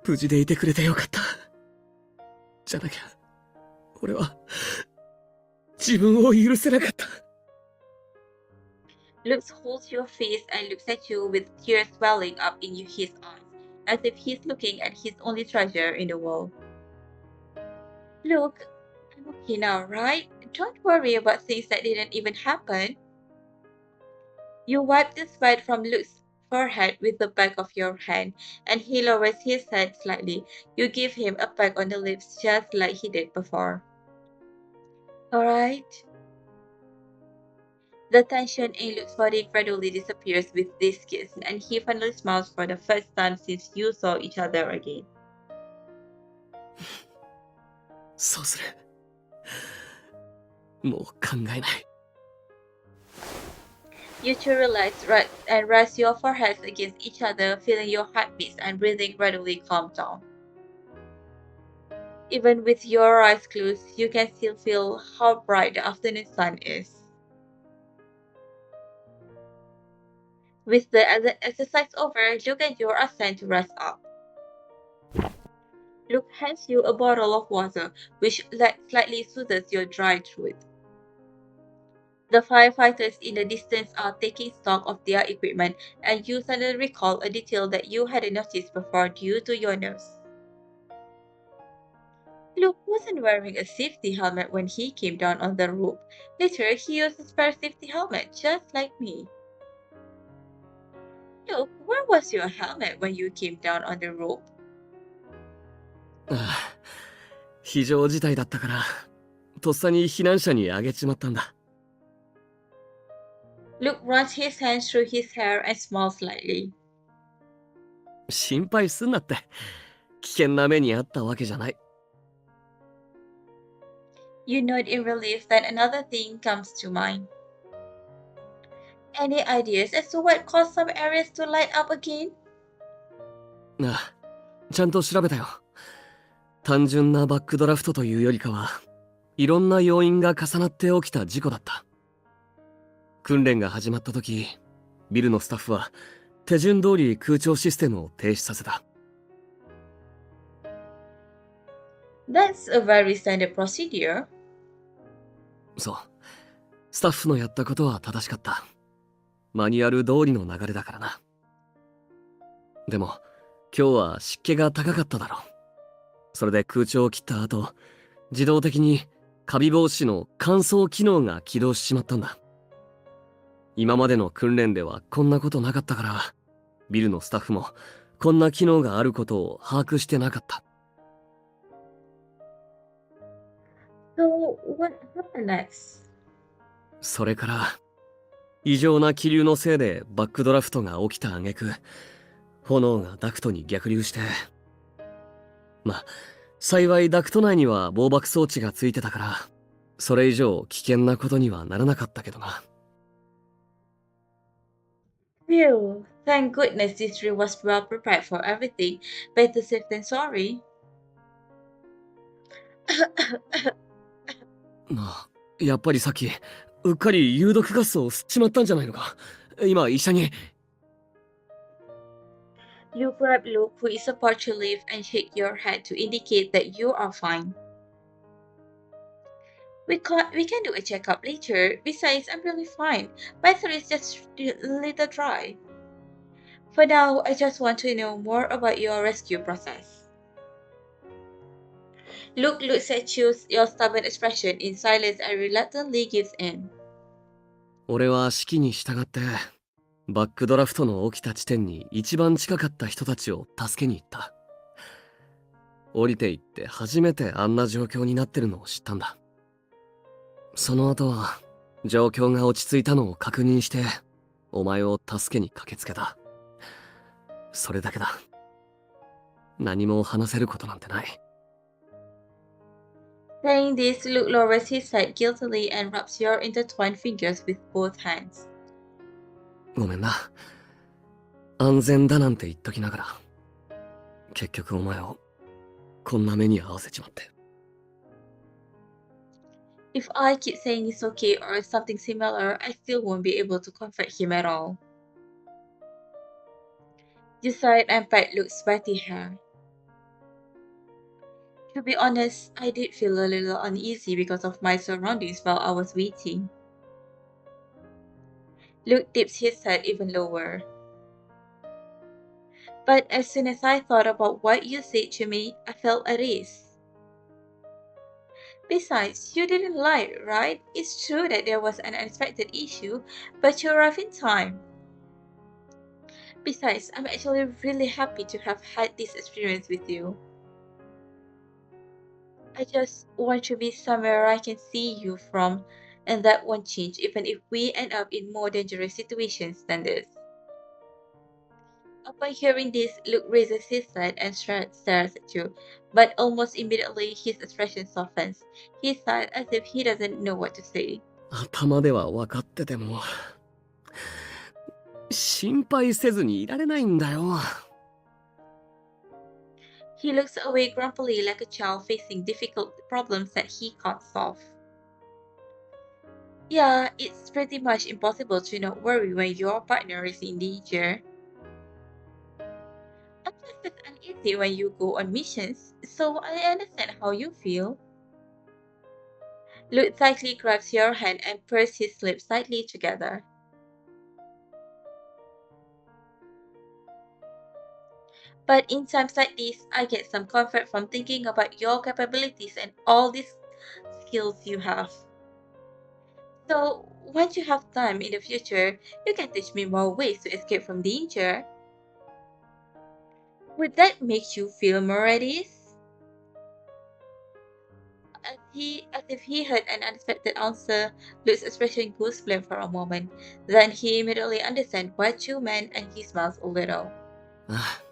S1: 無事でいてくれてよかった。じゃなきゃ、俺は、自分を許せなかった。
S2: Luke holds your face and looks at you with tears welling up in his eyes, as if he's looking at his only treasure in the world. Luke, I'm okay now, right? Don't worry about things that didn't even happen. You wipe the sweat from Luke's forehead with the back of your hand, and he lowers his head slightly. You give him a peck on the lips just like he did before. Alright? The tension in Luke's body gradually disappears with this kiss, and he finally smiles for the first time since you saw each other again.
S1: そうする。もう考えない。
S2: You two relax and rest your foreheads against each other, feeling your heartbeats and breathing gradually calm down. Even with your eyes closed, you can still feel how bright the afternoon sun is. With the exercise over, Luke and you are sent to rest up. Luke hands you a bottle of water, which slightly soothes your dry throat. The firefighters in the distance are taking stock of their equipment, and you suddenly recall a detail that you hadn't noticed before due to your nerves. Luke wasn't wearing a safety helmet when he came down on the rope. Later, he used a spare safety helmet, just like me. Luke, where was your helmet when you came down on the rope?
S1: ああ、非常事態だったから、とっさに避難者にあげちまったんだ。
S2: Luke runs his hands through his hair and smiles slightly.
S1: 心配すんなって。危険な目にあったわけじゃない。
S2: You nod in relief, then another thing comes to mind. Any ideas as to what caused some areas to light up again?
S1: ああ、ちゃんと調べたよ。単純なバックドラフトというよりかは、いろんな要因が重なって起きた事故だった。訓練が始まった時、ビルのスタッフは手順通り空調システムを停止させた。
S2: That's a very standard procedure.
S1: そう。スタッフのやったことは正しかった。マニュアル通りの流れだからな。でも、今日は湿気が高かっただろう。それで空調を切った後、自動的にカビ防止の乾燥機能が起動しちまったんだ。今までの訓練ではこんなことなかったから、ビルのスタッフもこんな機能があることを把握してなかった。
S2: So, what happened next?
S1: それから、異常な気流のせいでバックドラフトが起きた挙句、炎がダクトに逆流して、まあ、幸いダクト内には防爆装置がついてたから、それ以上危険なことにはならなかったけどな。
S2: Phew, thank goodness this room was well prepared for everything. Better safe than sorry.
S1: なあ、やっぱりさっき、うっかり有毒ガスを吸っちまったんじゃないのか。今医者に。
S2: You grab Luke, who is about to leave, and shake your head to indicate that you are fine. We can do a checkup later. Besides, I'm really fine. My throat is just a little dry. For now, I just want to know more about your rescue process. Luke looks at you, your stubborn expression in silence, and reluctantly gives in.
S1: 俺は指揮に従って、バックドラフトの起きた地点に一番近かった人たちを助けに行った。降りて行って初めてあんな状況になってるのを知ったんだ。その後は、状況が落ち着いたのを確認して、お前を助けに駆けつけた。それだけだ。何も話せることなんてない。
S2: Saying this, Luke lowers his head guiltily and rubs your intertwined fingers with both hands.
S1: ごめんな。安全だなんて言っときながら、結局お前をこんな目に遭わせちまって。
S2: If I keep saying it's okay or something similar, I still won't be able to comfort him at all. You sighed and pat Luke's sweaty hair. To be honest, I did feel a little uneasy because of my surroundings while I was waiting. Luke dips his head even lower. But as soon as I thought about what you said to me, I felt at ease. Besides, you didn't lie, right? It's true that there was an unexpected issue, but you arrived in time. Besides, I'm actually really happy to have had this experience with you. I just want to be somewhere I can see you from, and that won't change even if we end up in more dangerous situations than this. Upon hearing this, Luke raises his head and stares at you, but almost immediately his expression softens. He sighs as if he doesn't know what to say.
S1: 頭では分かってても、心配せずにいられないんだよ。
S2: He looks away grumpily like a child facing difficult problems that he can't solve. Yeah, it's pretty much impossible to not worry when your partner is in danger. I'm just as uneasy when you go on missions, so I understand how you feel. Luke tightly grabs your hand and purses his lips tightly together. But in times like this, I get some comfort from thinking about your capabilities and all these skills you have. So, once you have time in the future, you can teach me more ways to escape from danger. Would that make you feel more at ease? As if he heard an unexpected answer, Luke's expression goes blank for a moment. Then he immediately understands what you meant and he smiles a little.
S1: ああ、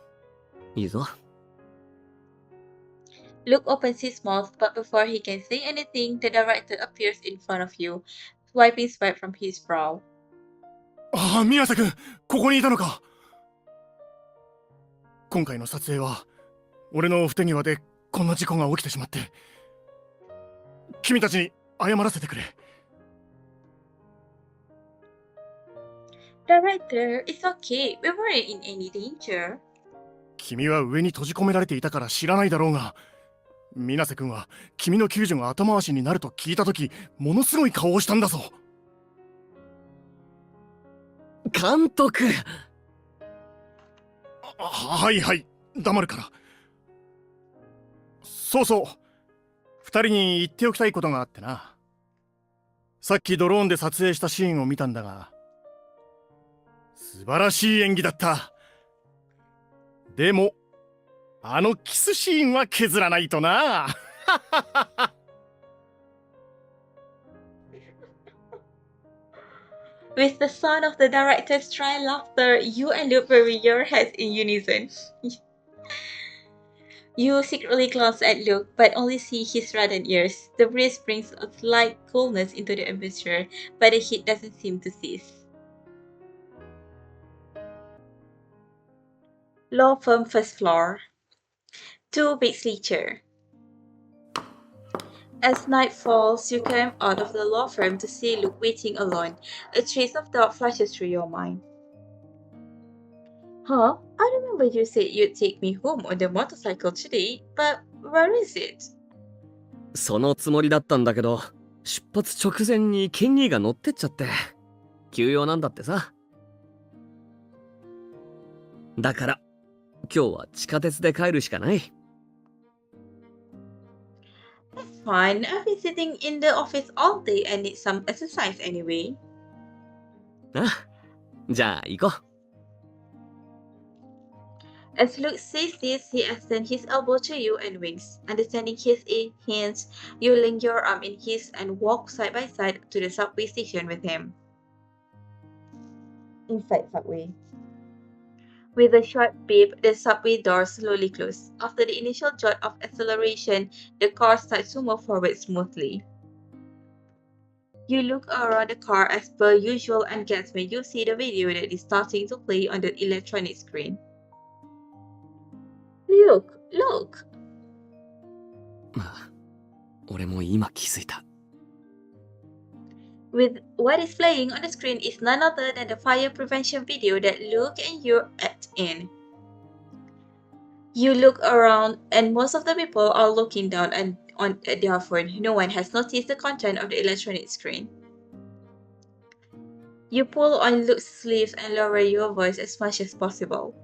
S1: いいぞ。
S2: Luke opens his mouth, but before he can say anything, the director appears in front of you, wiping sweat from his brow.
S3: ああ、宮瀬君、ここにいたのか。今回の撮影は俺の不手際でこんな事故が起きてしまって、君たちに謝らせてくれ。
S2: Director, it's okay. We weren't in any danger.
S3: 君は上に閉じ込められていたから知らないだろうが、水瀬君は君の救助が後回しになると聞いたとき、ものすごい顔をしたんだぞ。
S1: 監督。
S3: はいはい、黙るから。そうそう、二人に言っておきたいことがあってな。さっきドローンで撮影したシーンを見たんだが、素晴らしい演技だった。でもあのキスシーンは削らないとな。
S2: With the sound of the director's dry laughter, you and Luke bury your heads in unison. You secretly glance at Luke, but only see his reddened ears. The breeze brings a slight coolness into the atmosphere, but the heat doesn't seem to cease. Law firm first floor. 2 weeks later. As night falls, you climb out of the law firm to see Luke waiting alone. A trace of doubt flashes through your mind. Huh? I remember you said you'd take me home on the motorcycle today, but where is it?
S1: そのつもりだったんだけど、出発直前にケニーが乗ってっちゃって、休養なんだってさ。だから、今日は地下鉄で帰るしかない。
S2: That's fine. I've been sitting in the office all day and need some exercise anyway.
S1: あ、じゃあ行こう。
S2: As Luke sees this, he extends his elbow to you and winks. Understanding his hints, you link your arm in his and walk side by side to the subway station with him. Inside subway. With a short beep, the subway doors slowly close. After the initial jolt of acceleration, the car starts to move forward smoothly. You look around the car as per usual and guess when you see the video that is starting to play on the electronic screen. Look!
S1: まあ、俺も今気づいた。
S2: With what is playing on the screen is none other than the fire prevention video that Luke and you act in. You look around and most of the people are looking down and on their phone. No one has noticed the content of the electronic screen. You pull on Luke's sleeves and lower your voice as much as possible.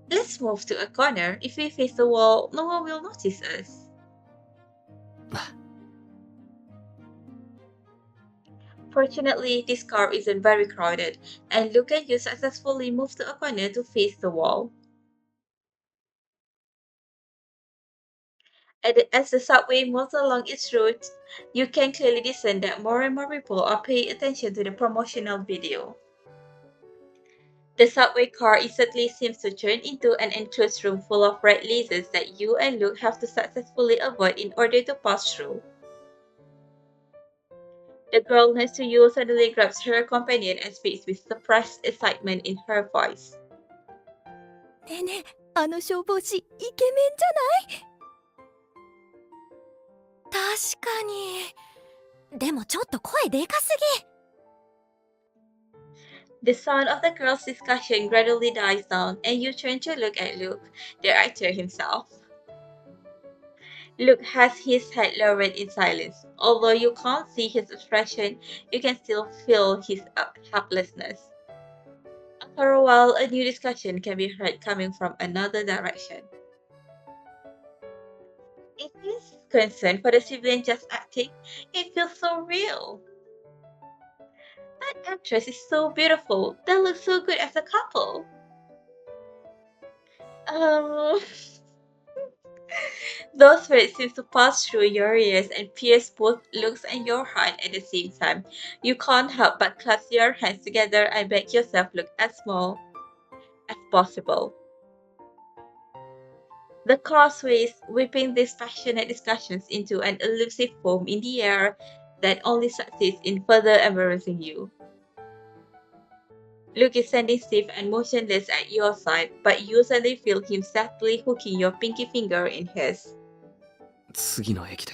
S2: Let's move to a corner. If we face the wall, no one will notice us. Fortunately, this car isn't very crowded, and Luke and you successfully move to a corner to face the wall. As the subway moves along its route, you can clearly discern that more and more people are paying attention to the promotional video. The subway car instantly seems to turn into an enclosed room full of red lasers that you and Luke have to successfully avoid in order to pass through. The girl next to you suddenly grabs her companion and speaks with suppressed excitement in her voice.
S7: ねえねえ、あの消防士イケメンじゃない？確かに。でもちょっと声でかすぎ。
S2: The sound of the girls' discussion gradually dies down, and you turn to look at Luke, the actor himself. Luke has his head lowered in silence. Although you can't see his expression, you can still feel his helplessness. After a while, a new discussion can be heard coming from another direction. Is this concern for the civilian just acting? It feels so real. That actress is so beautiful. They look so good as a couple. Those words seem to pass through your ears and pierce both Luke's and your heart at the same time. You can't help but clasp your hands together and make yourself look as small as possible. The car sways, whipping these passionate discussions into an elusive foam in the air that only succeeds in further embarrassing you. Luke is standing stiff and motionless at your side, but you suddenly feel him softly hooking your pinky finger in his.
S1: 次の駅で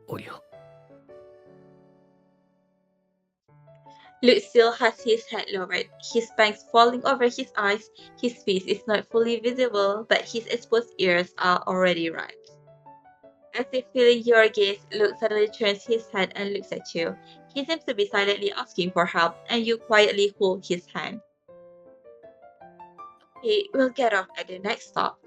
S1: 降りよ
S2: Luke still has his head lowered, his bangs falling over his eyes. His face is not fully visible, but his exposed ears are already red. As if feeling your gaze, Luke suddenly turns his head and looks at you. He seems to be silently asking for help, and you quietly hold his hand. Okay, we'll get off at the next stop.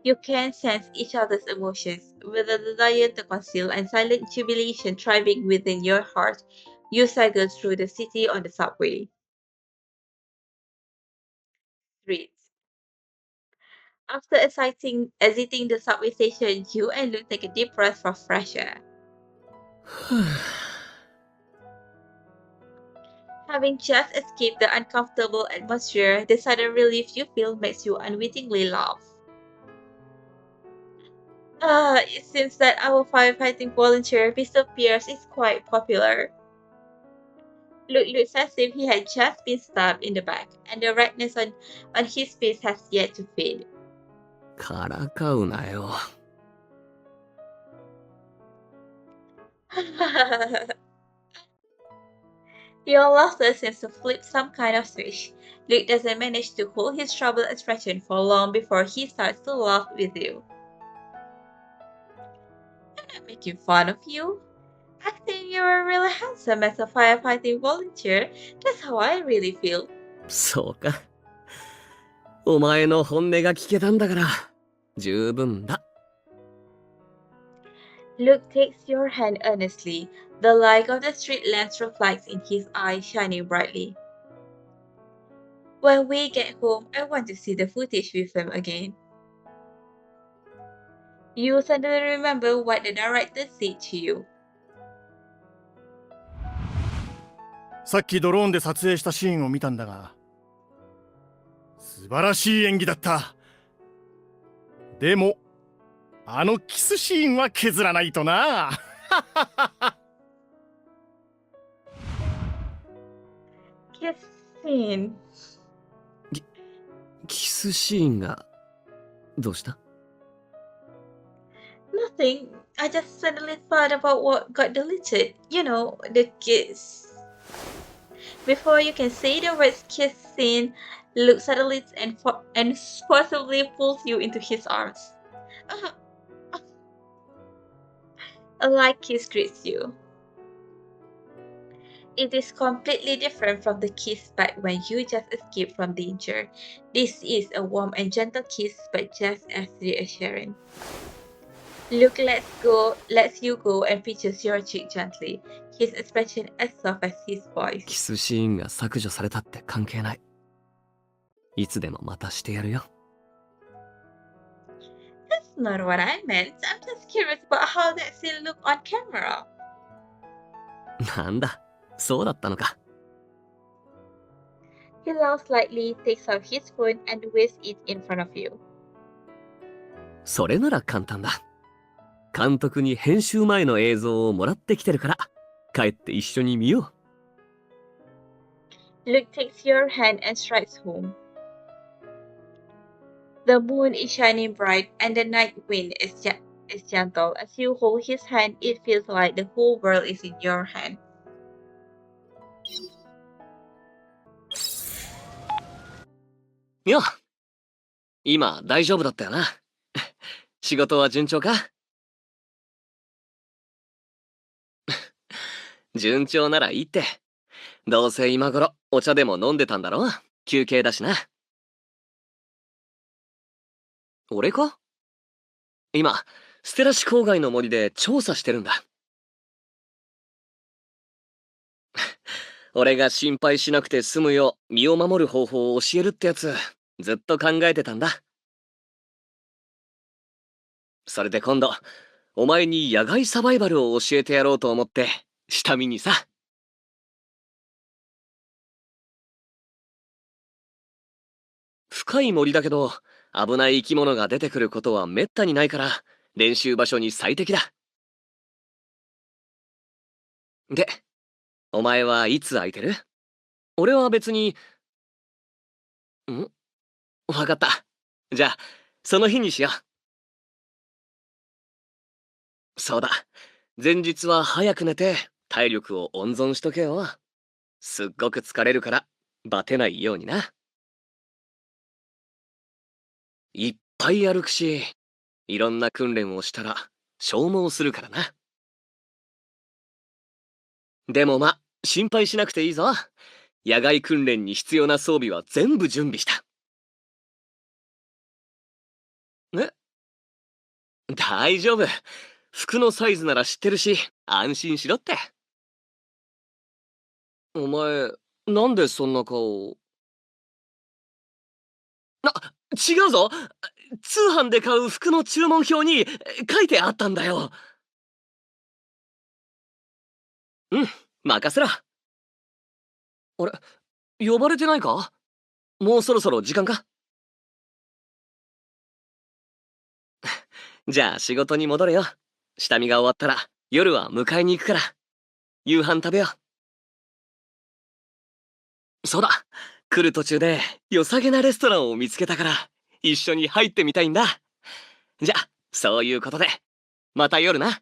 S2: You can sense each other's emotions, with a desire to conceal and silent jubilation thriving within your heart. You cycle through the city on the subway. Streets. After exiting the subway station, you and Luke take a deep breath for fresh air.
S1: う。
S2: Having just escaped the uncomfortable atmosphere, the sudden relief you feel makes you unwittingly laugh. It seems that our firefighting volunteer, Mr. Pierce, is quite popular. Luke looks as if he had just been stabbed in the back, and the redness on his face has yet to fade.
S1: からかうなよ。
S2: Your laughter seems to flip some kind of switch. Luke doesn't manage to hold his troubled expression for long before he starts to laugh with you. I'm not making fun of you. I think you're really handsome as a firefighting volunteer. That's how I really feel.
S1: そうか。お前の本音が聞けたんだから、十分だ。
S2: Luke takes your hand earnestly. The light of the street lamps reflects in his eyes, shining brightly. When we get home, I want to see the footage we filmed again. You suddenly remember what the director said to you.
S3: さっきドローンで撮影したシーンを見たんだが、素晴らしい演技だった。でも、あのキスシーンは削らないとな。
S2: Kiss scene.
S1: キスシーンがどうした？
S2: Nothing. I just suddenly thought about what got deleted. You know, the kiss. Before you can say the words kiss scene, Luke suddenly and forcibly pulls you into his arms. A light kiss greets you. It is completely different from the kiss back when you just escaped from danger. This is a warm and gentle kiss, but just as reassuring. Luke lets you go and pinches your cheek gently, his expression as soft as his voice.
S1: キスシーンが削除されたって関係ない。いつでもまたしてやるよ。
S2: That's not what I meant. I'm just curious about how that scene looked on camera.
S1: なんだ、そうだったのか。
S2: He laughs slightly, takes out his phone, and whisks it in front of you.
S1: それなら簡単だ。監督に編集前の映像をもらってきてるから、帰って一緒に見よう。
S2: Luke takes your hand and strides home. The moon is shining bright, and the night wind is gentle. As you hold his hand, it feels like the whole world is in your hand.
S1: よっ、今大丈夫だったよな。仕事は順調か？順調ならいいって。どうせ今頃お茶でも飲んでたんだろ？休憩だしな。俺か？今、ステラシ郊外の森で調査してるんだ。俺が心配しなくて済むよう身を守る方法を教えるってやつ、ずっと考えてたんだ。それで今度、お前に野外サバイバルを教えてやろうと思って、下見にさ。深い森だけど、危ない生き物が出てくることはめったにないから、練習場所に最適だ。で、お前はいつ空いてる？俺は別に。わかった。じゃあ、その日にしよう。そうだ。前日は早く寝て、体力を温存しとけよ。すっごく疲れるから、バテないようにな。いっぱい歩くし、いろんな訓練をしたら消耗するからな。でも心配しなくていいぞ。野外訓練に必要な装備は全部準備した。大丈夫。服のサイズなら知ってるし、安心しろって。お前、なんでそんな顔。違うぞ。通販で買う服の注文表に書いてあったんだよ。任せろ。あれ、呼ばれてないか？もうそろそろ時間か？じゃあ仕事に戻れよ。下見が終わったら夜は迎えに行くから。夕飯食べよう。そうだ。来る途中で良さげなレストランを見つけたから一緒に入ってみたいんだ。じゃあそういうことでまた夜な。